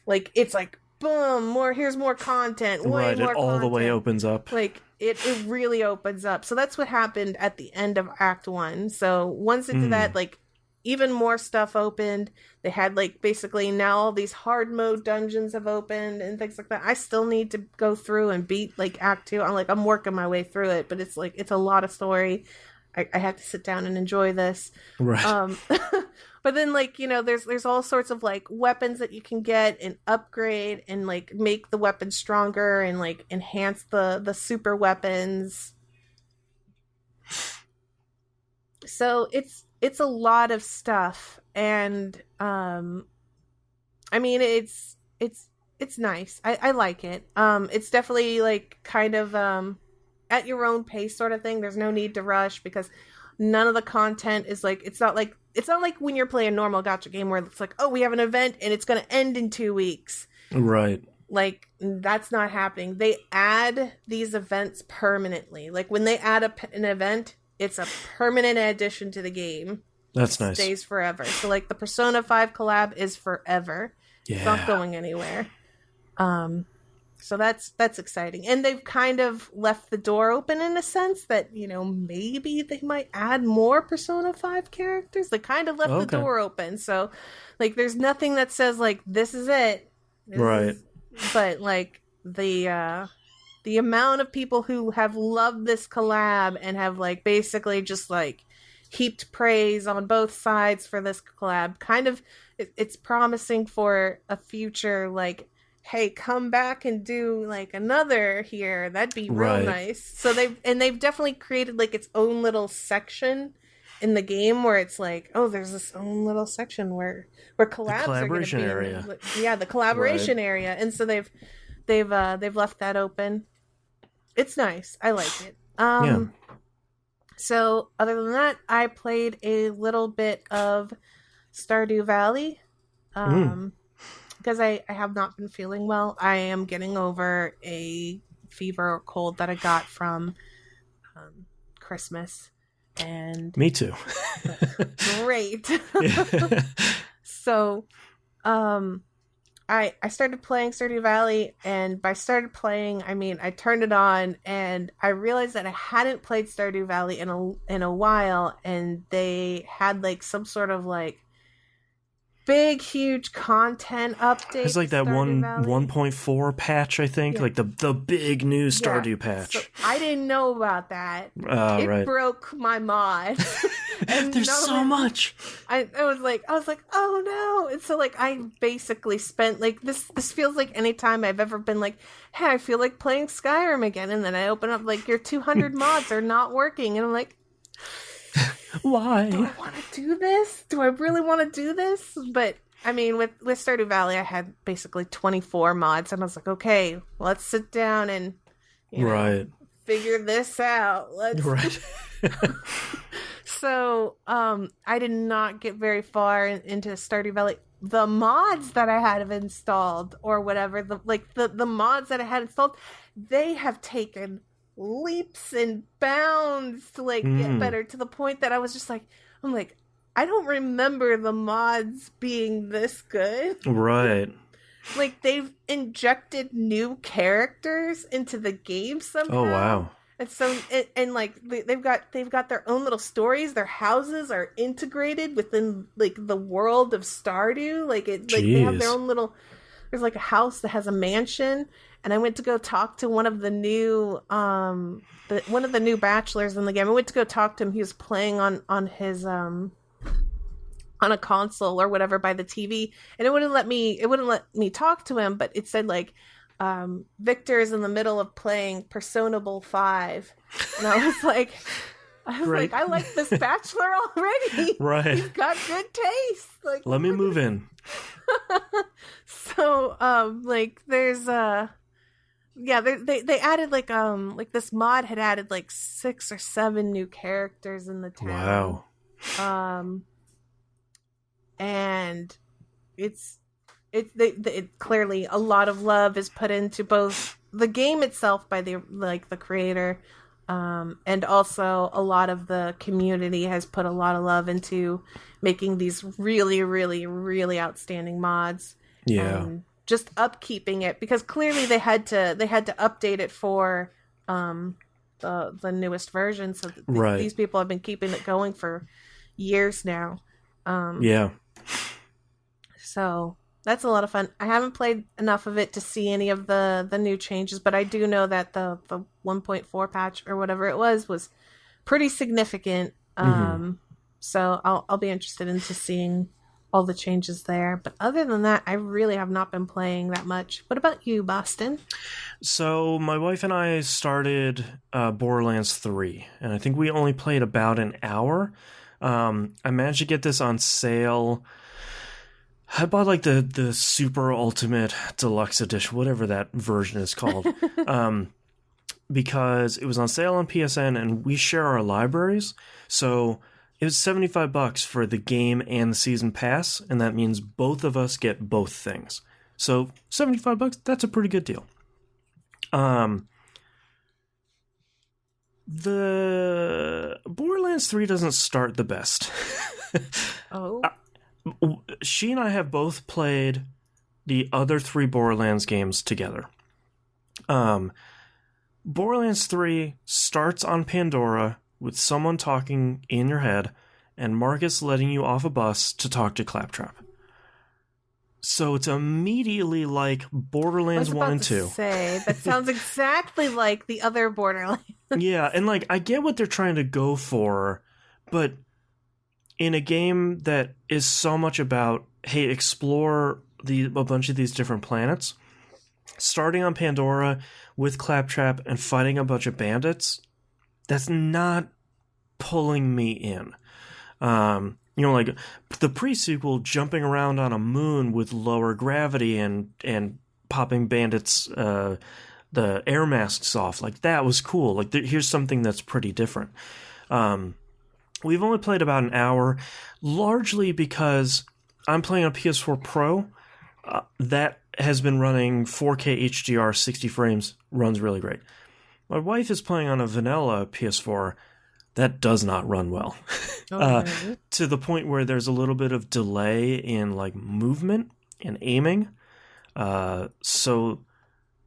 it's like boom, here's more content, right, more it all content. The way opens up. Like it really opens up. So that's what happened at the end of Act 1. So once it did that, like even more stuff opened. They had like basically now all these hard mode dungeons have opened and things like that. I still need to go through and beat like Act 2. I'm working my way through it, but it's like it's a lot of story. I have to sit down and enjoy this. Right. But then like, you know, there's all sorts of like weapons that you can get and upgrade and like make the weapon stronger and like enhance the super weapons. So it's a lot of stuff, and I mean it's nice. I like it. It's definitely like kind of at your own pace sort of thing. There's no need to rush because none of the content is like it's not like when you're playing a normal gacha game where it's like, oh, we have an event and it's going to end in 2 weeks. Right. Like that's not happening. They add these events permanently. Like when they add an event, it's a permanent addition to the game. That's nice. Stays forever. So like the Persona 5 collab is forever. Yeah. It's not going anywhere. So that's exciting. And they've kind of left the door open in a sense that, you know, maybe they might add more Persona 5 characters. They kind of left the door open. So like there's nothing that says like this is it. But like the amount of people who have loved this collab and have like basically just like heaped praise on both sides for this collab kind of it's promising for a future like, hey, come back and do like another here. That'd be real nice. So they've definitely created like its own little section in the game where it's like, oh, there's this own little section where collabs are going to be area. Yeah, the collaboration area. And so they've left that open. It's nice. I like it. So other than that, I played a little bit of Stardew Valley. Because I have not been feeling well. I am getting over a fever or cold that I got from Christmas. And me too. Great. So I started playing Stardew Valley, and by started playing, I mean I turned it on and I realized that I hadn't played Stardew Valley in a while, and they had like some sort of like big huge content update. It's like that 1.4 patch, I think, like the big new Stardew patch. So I didn't know about that. It broke my mod. And there's so much. I was like, oh no! And so like I basically spent like this feels like any time I've ever been like, hey, I feel like playing Skyrim again, and then I open up like your 200 mods are not working, and I'm like, why? Do I want to do this? Do I really want to do this? But I mean, with Stardew Valley, I had basically 24 mods, and I was like, okay, let's sit down and figure this out. So, I did not get very far into Stardew Valley. The mods that I had installed, or whatever, the mods that I had installed, they have taken leaps and bounds to like get better, to the point that I was just like, I'm like, I don't remember the mods being this good. Right. Like they've injected new characters into the game somehow. Oh wow. And so and like they've got their own little stories. Their houses are integrated within like the world of Stardew. Like they have their own little. There's like a house that has a mansion, and I went to go talk to one of the new one of the new bachelors in the game. I went to go talk to him. He was playing on his on a console or whatever by the TV, and it wouldn't let me talk to him, but it said like Victor is in the middle of playing Personable 5, and I was like I like this bachelor already. Right. He's got good taste. Like, let me move in. So like there's they added like this mod had added like 6 or 7 new characters in the town. Wow. And it clearly a lot of love is put into both the game itself by the creator, and also a lot of the community has put a lot of love into making these really, really, really outstanding mods. Yeah. Just upkeeping it, because clearly they had to update it for the newest version. So these people have been keeping it going for years now. Yeah. So that's a lot of fun. I haven't played enough of it to see any of the new changes, but I do know that the 1.4 patch or whatever it was pretty significant. So I'll be interested into seeing all the changes there. But other than that, I really have not been playing that much. What about you, Boston? So my wife and I started Borderlands 3, and I think we only played about an hour. I managed to get this on sale. I bought like the super ultimate deluxe edition, whatever that version is called, because it was on sale on PSN, and we share our libraries. So it was $75 for the game and the season pass, and that means both of us get both things. So $75, that's a pretty good deal. The Borderlands 3 doesn't start the best. Oh. She and I have both played the other 3 Borderlands games together. Borderlands 3 starts on Pandora with someone talking in your head and Marcus letting you off a bus to talk to Claptrap. So it's immediately like Borderlands 1 and 2. That sounds exactly like the other Borderlands. Yeah, and like I get what they're trying to go for, but in a game that is so much about, hey, explore a bunch of these different planets, starting on Pandora with Claptrap and fighting a bunch of bandits, that's not pulling me in. Like the pre-sequel, jumping around on a moon with lower gravity and popping bandits the air masks off, like that was cool. Like here's something that's pretty different. We've only played about an hour, largely because I'm playing on PS4 Pro. That has been running 4K HDR, 60 frames, runs really great. My wife is playing on a vanilla PS4. That does not run well. To the point where there's a little bit of delay in like movement and aiming. So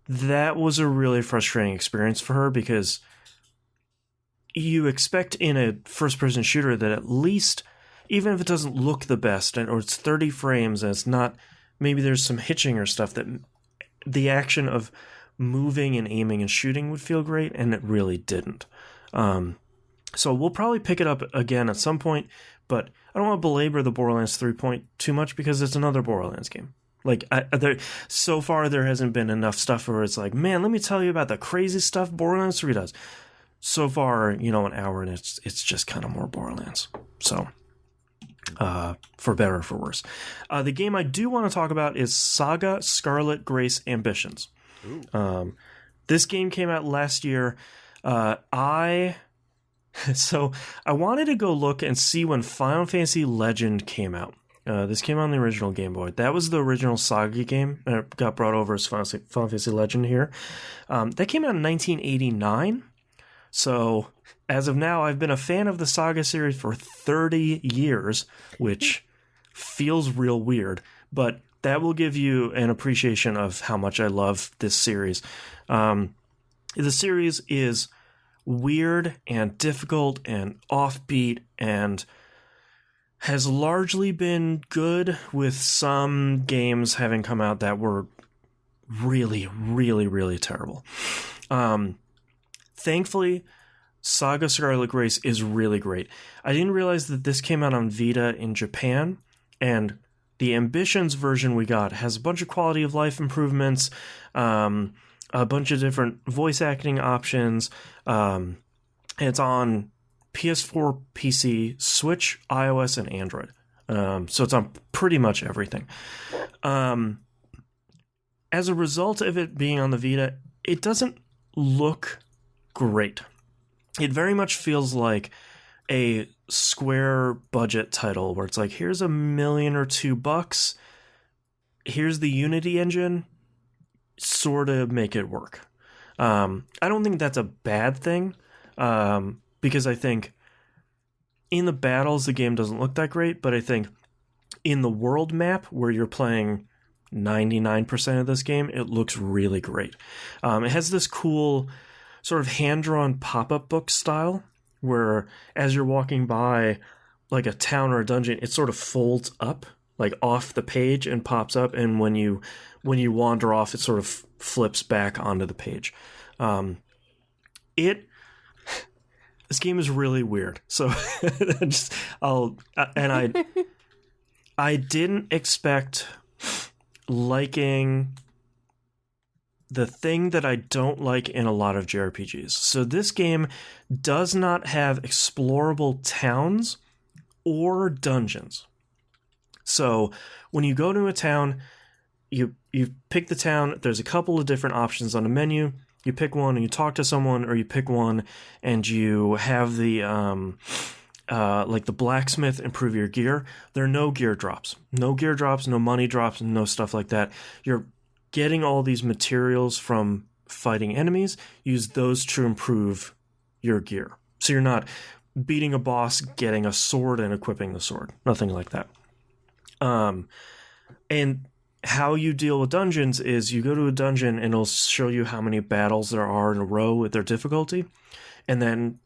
that was a really frustrating experience for her, because you expect in a first-person shooter that at least, even if it doesn't look the best, or it's 30 frames and it's not, maybe there's some hitching or stuff, that the action of moving and aiming and shooting would feel great, and it really didn't. So we'll probably pick it up again at some point, but I don't want to belabor the Borderlands 3 point too much, because it's another Borderlands game. Like, so far there hasn't been enough stuff where it's like, man, let me tell you about the crazy stuff Borderlands 3 does. So far, an hour, and it's just kind of more Borderlands. So, for better or for worse. The game I do want to talk about is SaGa Scarlet Grace Ambitions. This game came out last year. So I wanted to go look and see when Final Fantasy Legend came out. This came out on the original Game Boy. That was the original SaGa game. It got brought over as Final Fantasy Legend here. That came out in 1989. So as of now, I've been a fan of the SaGa series for 30 years, which feels real weird, but that will give you an appreciation of how much I love this series. The series is weird and difficult and offbeat, and has largely been good, with some games having come out that were really, really, really terrible. Thankfully, SaGa Scarlet Grace is really great. I didn't realize that this came out on Vita in Japan, and the Ambitions version we got has a bunch of quality of life improvements, a bunch of different voice acting options. It's on PS4, PC, Switch, iOS, and Android. So it's on pretty much everything. As a result of it being on the Vita, it doesn't look great. It very much feels like a Square budget title where it's like, here's $1 million or $2, here's the Unity engine, sort of make it work. I don't think that's a bad thing, because I think in the battles the game doesn't look that great, but I think in the world map where you're playing 99% of this game, it looks really great. It has this cool sort of hand-drawn pop-up book style where as you're walking by like a town or a dungeon, it sort of folds up like off the page and pops up, and when you wander off, it sort of flips back onto the page. This game is really weird. So I didn't expect liking the thing that I don't like in a lot of JRPGs. So this game does not have explorable towns or dungeons. So when you go to a town, you pick the town, there's a couple of different options on the menu. You pick one and you talk to someone, or you pick one and you have the like the blacksmith improve your gear. There are no gear drops. No gear drops, no money drops, no stuff like that. You're getting all these materials from fighting enemies. Use those to improve your gear. So you're not beating a boss, getting a sword, and equipping the sword. Nothing like that. And how you deal with dungeons is you go to a dungeon and it'll show you how many battles there are in a row with their difficulty. And then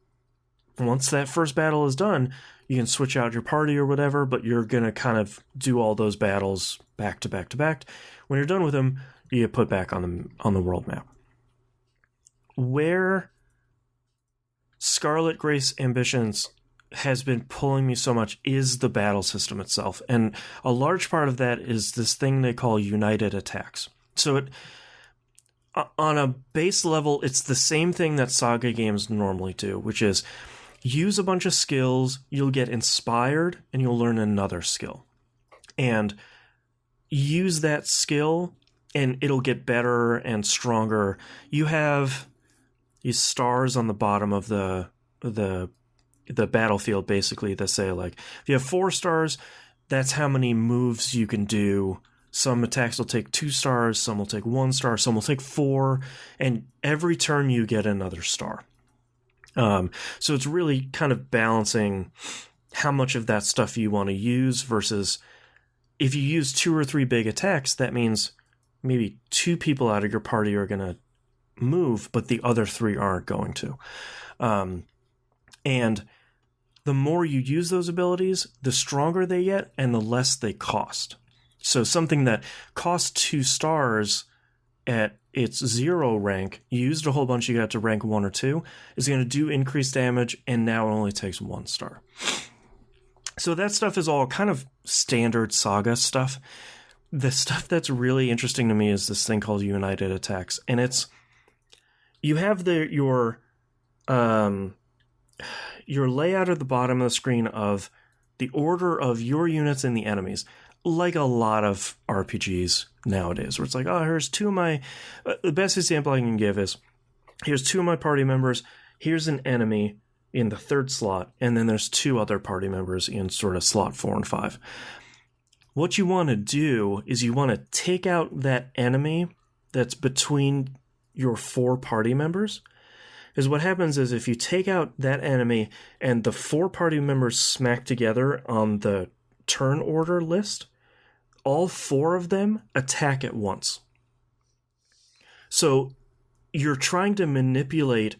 once that first battle is done, you can switch out your party or whatever, but you're going to kind of do all those battles back to back to back. When you're done with them, you get put back on the world map. Where Scarlet Grace Ambitions has been pulling me so much is the battle system itself. And a large part of that is this thing they call united attacks. So it, on a base level, it's the same thing that SaGa games normally do, which is use a bunch of skills, you'll get inspired, and you'll learn another skill. And use that skill, and it'll get better and stronger. You have these stars on the bottom of the battlefield, basically, that say, like, if you have 4 stars, that's how many moves you can do. Some attacks will take 2 stars, some will take 1 star, some will take 4, and every turn you get another star. So it's really kind of balancing how much of that stuff you want to use versus if you use 2 or 3 big attacks, that means maybe 2 people out of your party are going to move, but the other 3 aren't going to. And the more you use those abilities, the stronger they get and the less they cost. So something that costs 2 stars at its 0 rank, you used a whole bunch, you got to rank 1 or 2, is going to do increased damage, and now it only takes 1 star. So that stuff is all kind of standard SaGa stuff. The stuff that's really interesting to me is this thing called united attacks, and it's you have your layout at the bottom of the screen of the order of your units and the enemies, like a lot of RPGs nowadays, where it's like, oh, here's 2 of my... the best example I can give is, here's 2 of my party members, here's an enemy in the 3rd slot, and then there's 2 other party members in sort of slot 4 and 5. What you want to do is you want to take out that enemy that's between your 4 party members. Because what happens is if you take out that enemy and the 4 party members smack together on the turn order list, all 4 of them attack at once. So you're trying to manipulate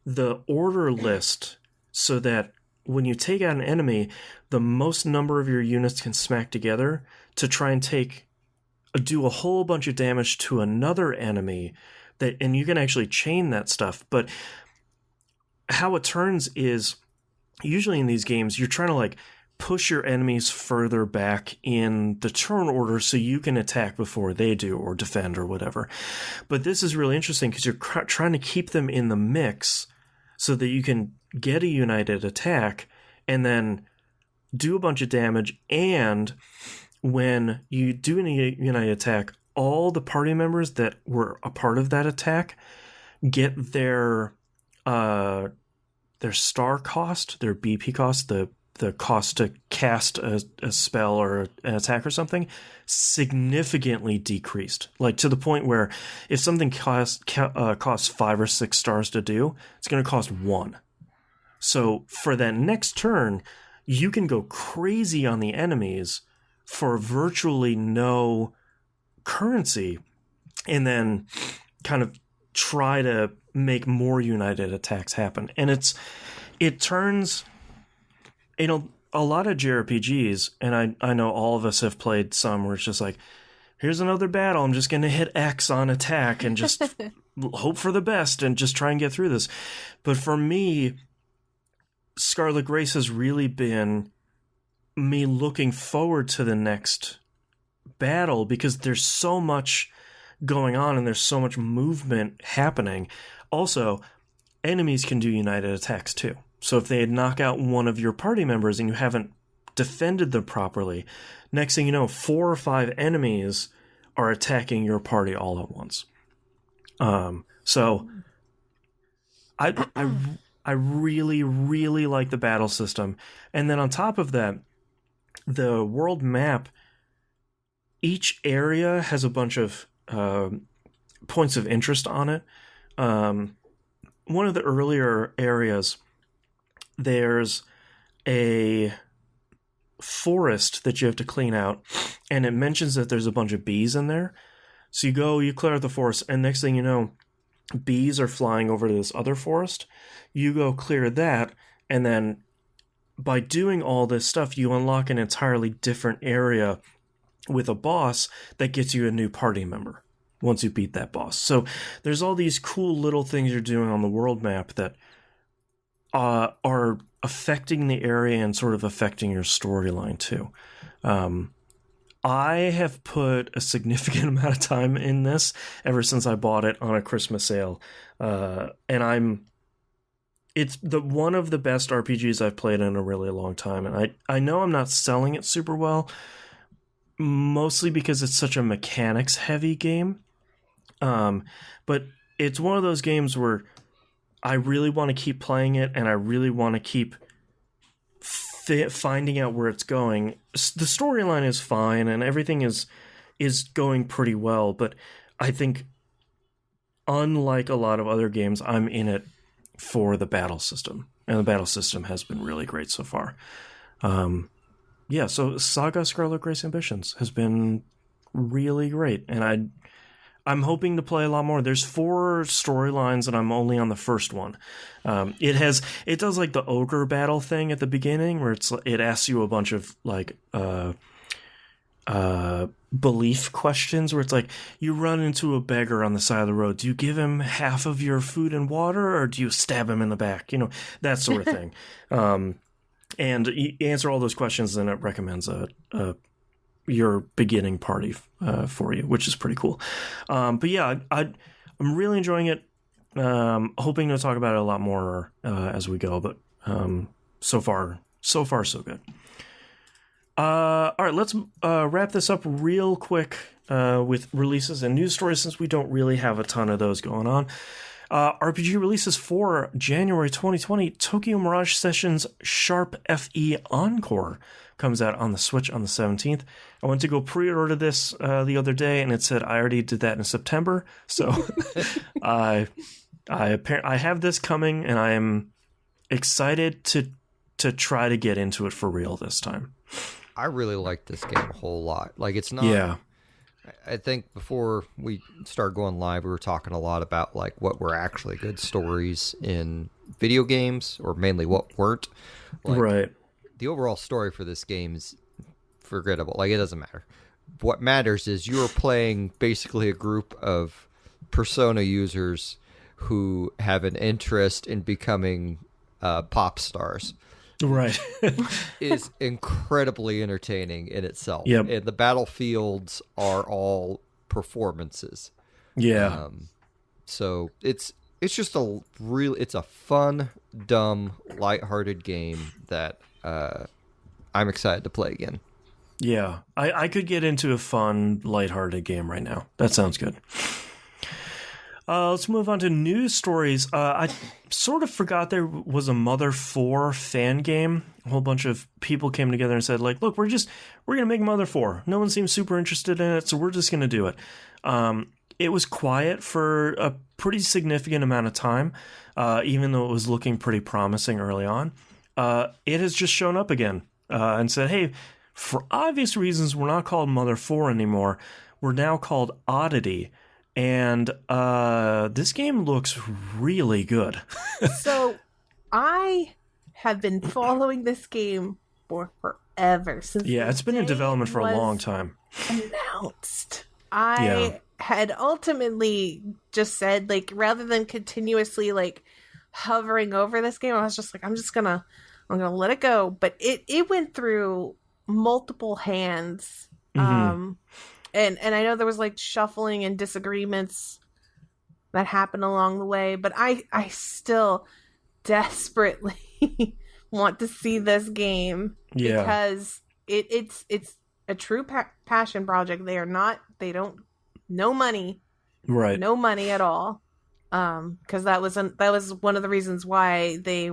the order list so that when you take out an enemy, the most number of your units can smack together to try and take do a whole bunch of damage to another enemy, and you can actually chain that stuff. But how it turns is, usually in these games, you're trying to like push your enemies further back in the turn order so you can attack before they do, or defend, or whatever. But this is really interesting because you're trying to keep them in the mix so that you can get a united attack and then do a bunch of damage. And when you do a united attack, all the party members that were a part of that attack get their star cost, their BP cost, the cost to cast a spell or an attack or something, significantly decreased. Like, to the point where if something costs 5 or 6 stars to do, it's going to cost 1. So for that next turn, you can go crazy on the enemies for virtually no currency, and then kind of try to make more united attacks happen. And it turns, you know, a lot of JRPGs, and I know all of us have played some where it's just like, here's another battle, I'm just going to hit X on attack and just hope for the best and just try and get through this. But for me, Scarlet Grace has really been me looking forward to the next battle, because there's so much going on and there's so much movement happening. Also, enemies can do united attacks too. So if they knock out one of your party members and you haven't defended them properly, next thing you know, 4 or 5 enemies are attacking your party all at once. So I really, really like the battle system. And then on top of that, the world map, each area has a bunch of points of interest on it. One of the earlier areas, there's a forest that you have to clean out, and it mentions that there's a bunch of bees in there. So you clear out the forest, and next thing you know, bees are flying over to this other forest. You go clear that, and then by doing all this stuff, you unlock an entirely different area with a boss that gets you a new party member once you beat that boss. So there's all these cool little things you're doing on the world map that are affecting the area and sort of affecting your storyline too. I have put a significant amount of time in this ever since I bought it on a Christmas sale, and it's one of the best RPGs I've played in a really long time. And I know I'm not selling it super well, mostly because it's such a mechanics heavy game. But it's one of those games where I really want to keep playing it, and I really want to keep finding out where it's going. The storyline is fine, and everything is going pretty well, but I think, unlike a lot of other games, I'm in it for the battle system, and the battle system has been really great so far. So SaGa Scarlet Grace Ambitions has been really great, and I'm hoping to play a lot more. There's 4 storylines, and I'm only on the first one. It does like the ogre battle thing at the beginning, where it asks you a bunch of like belief questions, where it's like, you run into a beggar on the side of the road. Do you give him half of your food and water, or do you stab him in the back? You know, that sort of thing. And you answer all those questions, and it recommends your beginning party for you, which is pretty cool. But yeah, I'm really enjoying it. Hoping to talk about it a lot more as we go, but so far so good. All right, let's wrap this up real quick with releases and news stories, since we don't really have a ton of those going on. RPG releases for January 2020. Tokyo Mirage Sessions Sharp FE Encore comes out on the Switch on the 17th. I went to go pre-order this the other day, and it said I already did that in September. So I have this coming, and I am excited to try to get into it for real this time. I really like this game a whole lot. Like, it's not... Yeah. I think before we started going live, we were talking a lot about like what were actually good stories in video games, or mainly what weren't. Like, right. The overall story for this game is forgettable. Like, it doesn't matter. what matters is you're playing basically a group of Persona users who have an interest in becoming pop stars. Right. Is incredibly entertaining in itself. Yep. And the battlefields are all performances. Yeah. So it's just it's a fun, dumb, lighthearted game that I'm excited to play again. Yeah. I could get into a fun, lighthearted game right now. That sounds good. Let's move on to news stories. I sort of forgot there was a Mother 4 fan game. A whole bunch of people came together and said, like, look, we're going to make Mother 4. No one seems super interested in it, so we're just going to do it. It was quiet for a pretty significant amount of time, even though it was looking pretty promising early on. It has just shown up again and said, hey, for obvious reasons, we're not called Mother 4 anymore. We're now called Oddity. And this game looks really good. So I have been following this game for forever. Since it's been in development for a long time. Announced. I had ultimately just said, like, rather than continuously like hovering over this game, I was just like, I'm gonna let it go. But it went through multiple hands. Mm-hmm. And I know there was like shuffling and disagreements that happened along the way, but I still desperately want to see this game because it's a true passion project. They don't no money, right? No money at all. Because that was one of the reasons why they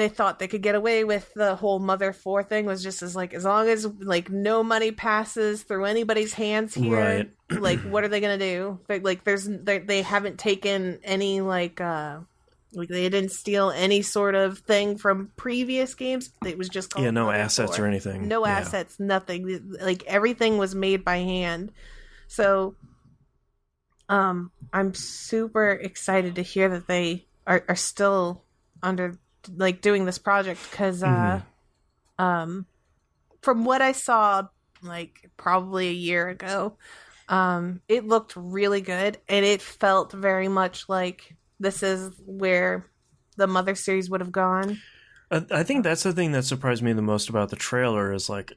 thought they could get away with the whole Mother 4 thing, was just as long as like no money passes through anybody's hands here, right. Like what are they gonna do? They haven't taken any like they didn't steal any sort of thing from previous games. It was just called no Mother assets 4. or anything. No assets, nothing. Like everything was made by hand. So I'm super excited to hear that they are still under like doing this project, because from what I saw like probably a year ago, it looked really good, and it felt very much like this is where the Mother series would have gone. I think that's the thing that surprised me the most about the trailer is like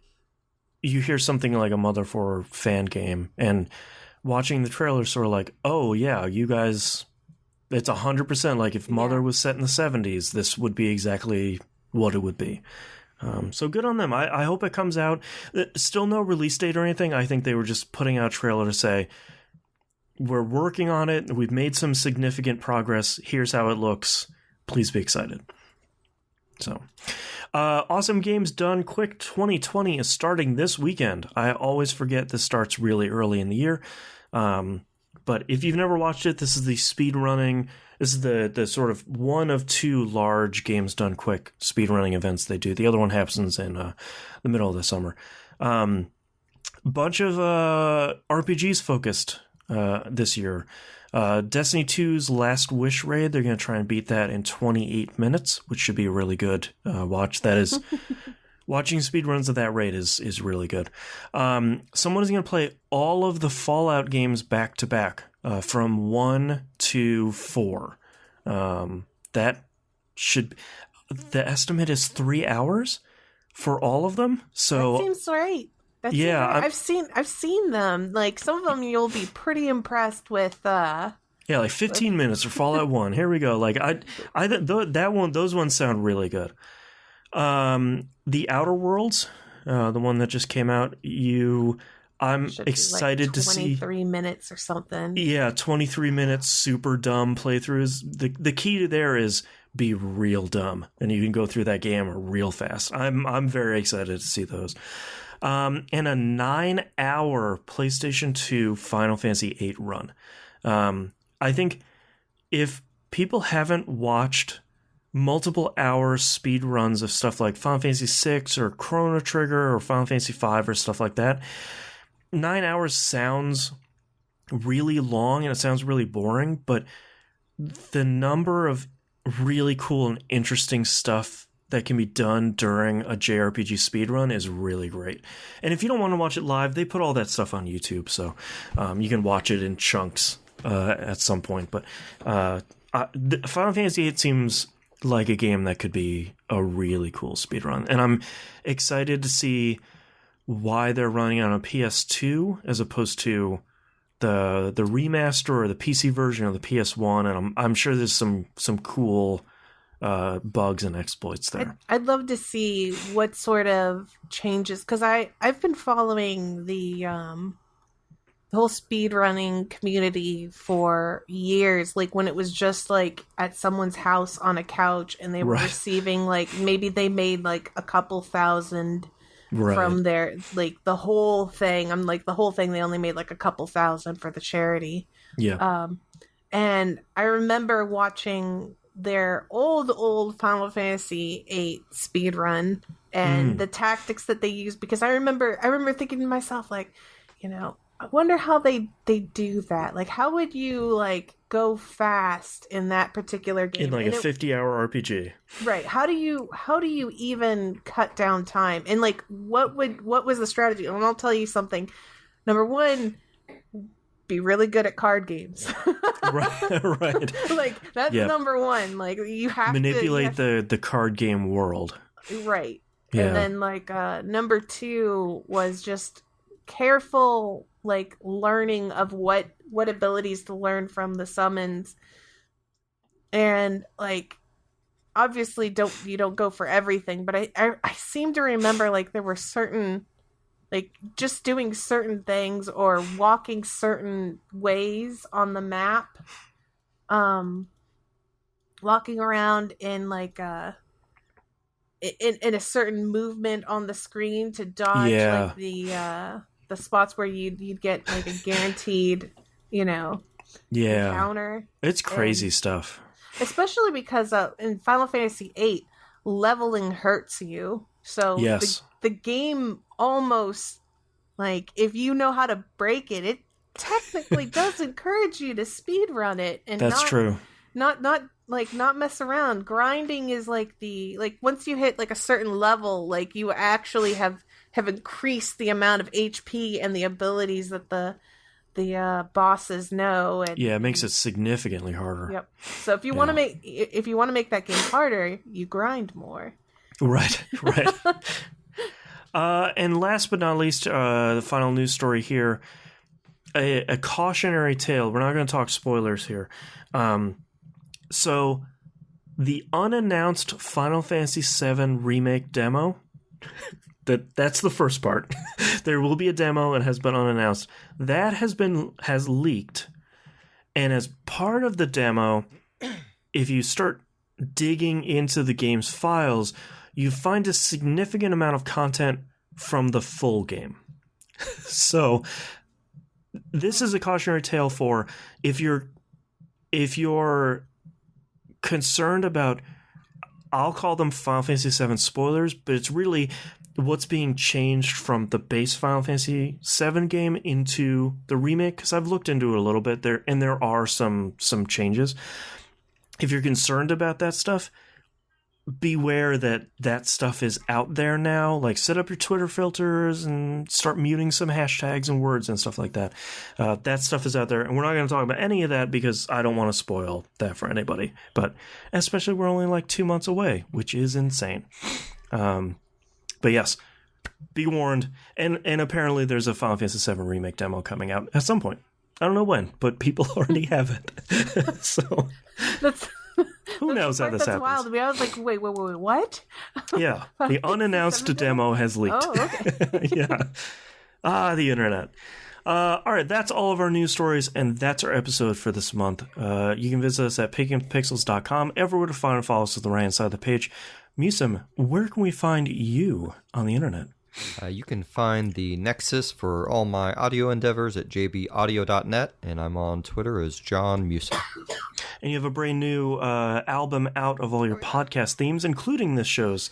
you hear something like a Mother 4 fan game, and watching the trailer sort of like, oh yeah, you guys, it's 100% like if Mother was set in the 70s, this would be exactly what it would be. So good on them. I hope it comes out. Still no release date or anything. I think they were just putting out a trailer to say, we're working on it. We've made some significant progress. Here's how it looks. Please be excited. So, Awesome Games Done Quick 2020 is starting this weekend. I always forget this starts really early in the year. But if you've never watched it, this is the speedrunning. This is the sort of one of two large Games Done Quick speedrunning events they do. The other one happens in the middle of the summer. Bunch of RPGs focused this year. Destiny 2's Last Wish raid, they're going to try and beat that in 28 minutes, which should be a really good watch. That is... Watching speedruns of that raid is really good. Someone is going to play all of the Fallout games back to back, from 1 to 4. The estimate is 3 hours for all of them. So that seems right. I've seen them. Like some of them, you'll be pretty impressed with. Like 15 minutes for Fallout 1. Here we go. Like those ones sound really good. The Outer Worlds, the one that just came out, I'm excited to see 23 minutes or something. Yeah, 23 minutes, super dumb playthroughs. The key to there is be real dumb, and you can go through that game real fast. I'm very excited to see those. And a 9-hour PlayStation 2 Final Fantasy VIII run. I think if people haven't watched multiple hour speed runs of stuff like Final Fantasy VI or Chrono Trigger or Final Fantasy V or stuff like that, 9 hours sounds really long and it sounds really boring, but the number of really cool and interesting stuff that can be done during a JRPG speedrun is really great. And if you don't want to watch it live, they put all that stuff on YouTube, so you can watch it in chunks at some point. But Final Fantasy VIII seems like a game that could be a really cool speedrun. And I'm excited to see why they're running on a PS2 as opposed to the remaster or the PC version of the PS1. And I'm sure there's some cool bugs and exploits there. I'd love to see what sort of changes, because I've been following the whole speedrunning community for years, like when it was just like at someone's house on a couch and they were receiving like, maybe they made like a couple thousand from their, like the whole thing. I'm like, the whole thing, they only made like a couple thousand for the charity. And I remember watching their old Final Fantasy VIII speedrun and the tactics that they used, because I remember thinking to myself, like, you know, I wonder how they do that. Like, how would you like go fast in that particular game? In like a 50-hour RPG. Right. How do you even cut down time? And like what was the strategy? And I'll tell you something. Number one, be really good at card games. right. Like that's number one. Like you have manipulate the card game world. Right. Yeah. And then like number two was just careful like learning of what abilities to learn from the summons. And like obviously you don't go for everything, but I seem to remember like there were certain, like just doing certain things or walking certain ways on the map, walking around in like in a certain movement on the screen to dodge like the spots where you'd get like a guaranteed, you know, encounter. It's crazy stuff. Especially because in Final Fantasy VIII, leveling hurts you. So the game almost, like, if you know how to break it, it technically does encourage you to speedrun it. And that's true. Not mess around. Grinding is like once you hit like a certain level, like you actually have increased the amount of HP and the abilities that the bosses know. And it makes it significantly harder. Yep. So if you want to make that game harder, you grind more. Right. And last but not least, the final news story here, a cautionary tale. We're not going to talk spoilers here. So the unannounced Final Fantasy VII Remake demo, that's the first part. There will be a demo and has been unannounced. That has leaked. And as part of the demo, if you start digging into the game's files, you find a significant amount of content from the full game. So this is a cautionary tale for if you're concerned about, I'll call them Final Fantasy VII spoilers, but it's really what's being changed from the base Final Fantasy VII game into the remake, because I've looked into it a little bit there, and there are some changes. If you're concerned about that stuff, beware that stuff is out there now. Like, set up your Twitter filters and start muting some hashtags and words and stuff like that. That stuff is out there, and we're not going to talk about any of that because I don't want to spoil that for anybody. But especially we're only like 2 months away, which is insane. But yes, be warned. And apparently there's a Final Fantasy VII Remake demo coming out at some point. I don't know when, but people already have it. So who knows how this happens? That's wild. I was like, wait, what? Yeah, the unannounced demo has leaked. Oh, okay. Yeah. The internet. All right, that's all of our news stories, and that's our episode for this month. You can visit us at pickinpixels.com, everywhere to find and follow us on the right-hand side of the page. Musum, where can we find you on the internet? You can find the Nexus for all my audio endeavors at jbaudio.net, and I'm on Twitter as John Musum. And you have a brand new album out of all your podcast themes, including this show's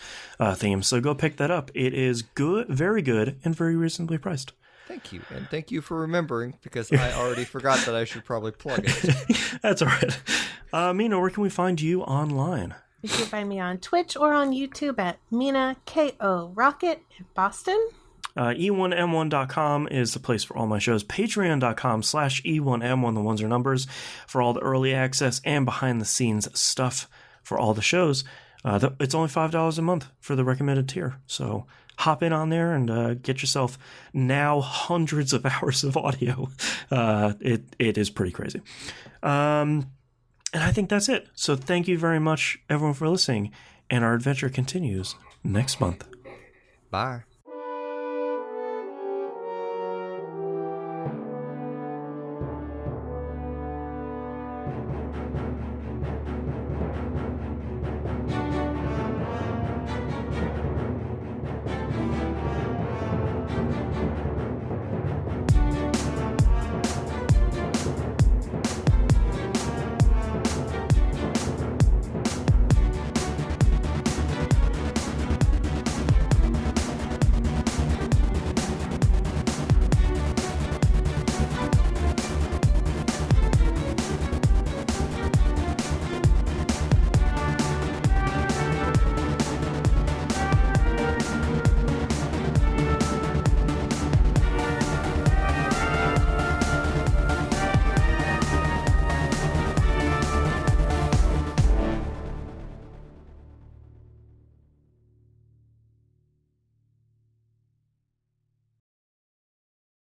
theme, so go pick that up. It is good, very good, and very reasonably priced. Thank you, and thank you for remembering, because I already forgot that I should probably plug it. That's all right. Mina, where can we find you online? You can find me on Twitch or on YouTube at Mina K.O. Rocket in Boston. E1M1.com is the place for all my shows. Patreon.com/E1M1, the ones are numbers, for all the early access and behind the scenes stuff for all the shows. It's only $5 a month for the recommended tier. So hop in on there and get yourself now hundreds of hours of audio. It is pretty crazy. And I think that's it. So thank you very much, everyone, for listening. And our adventure continues next month. Bye.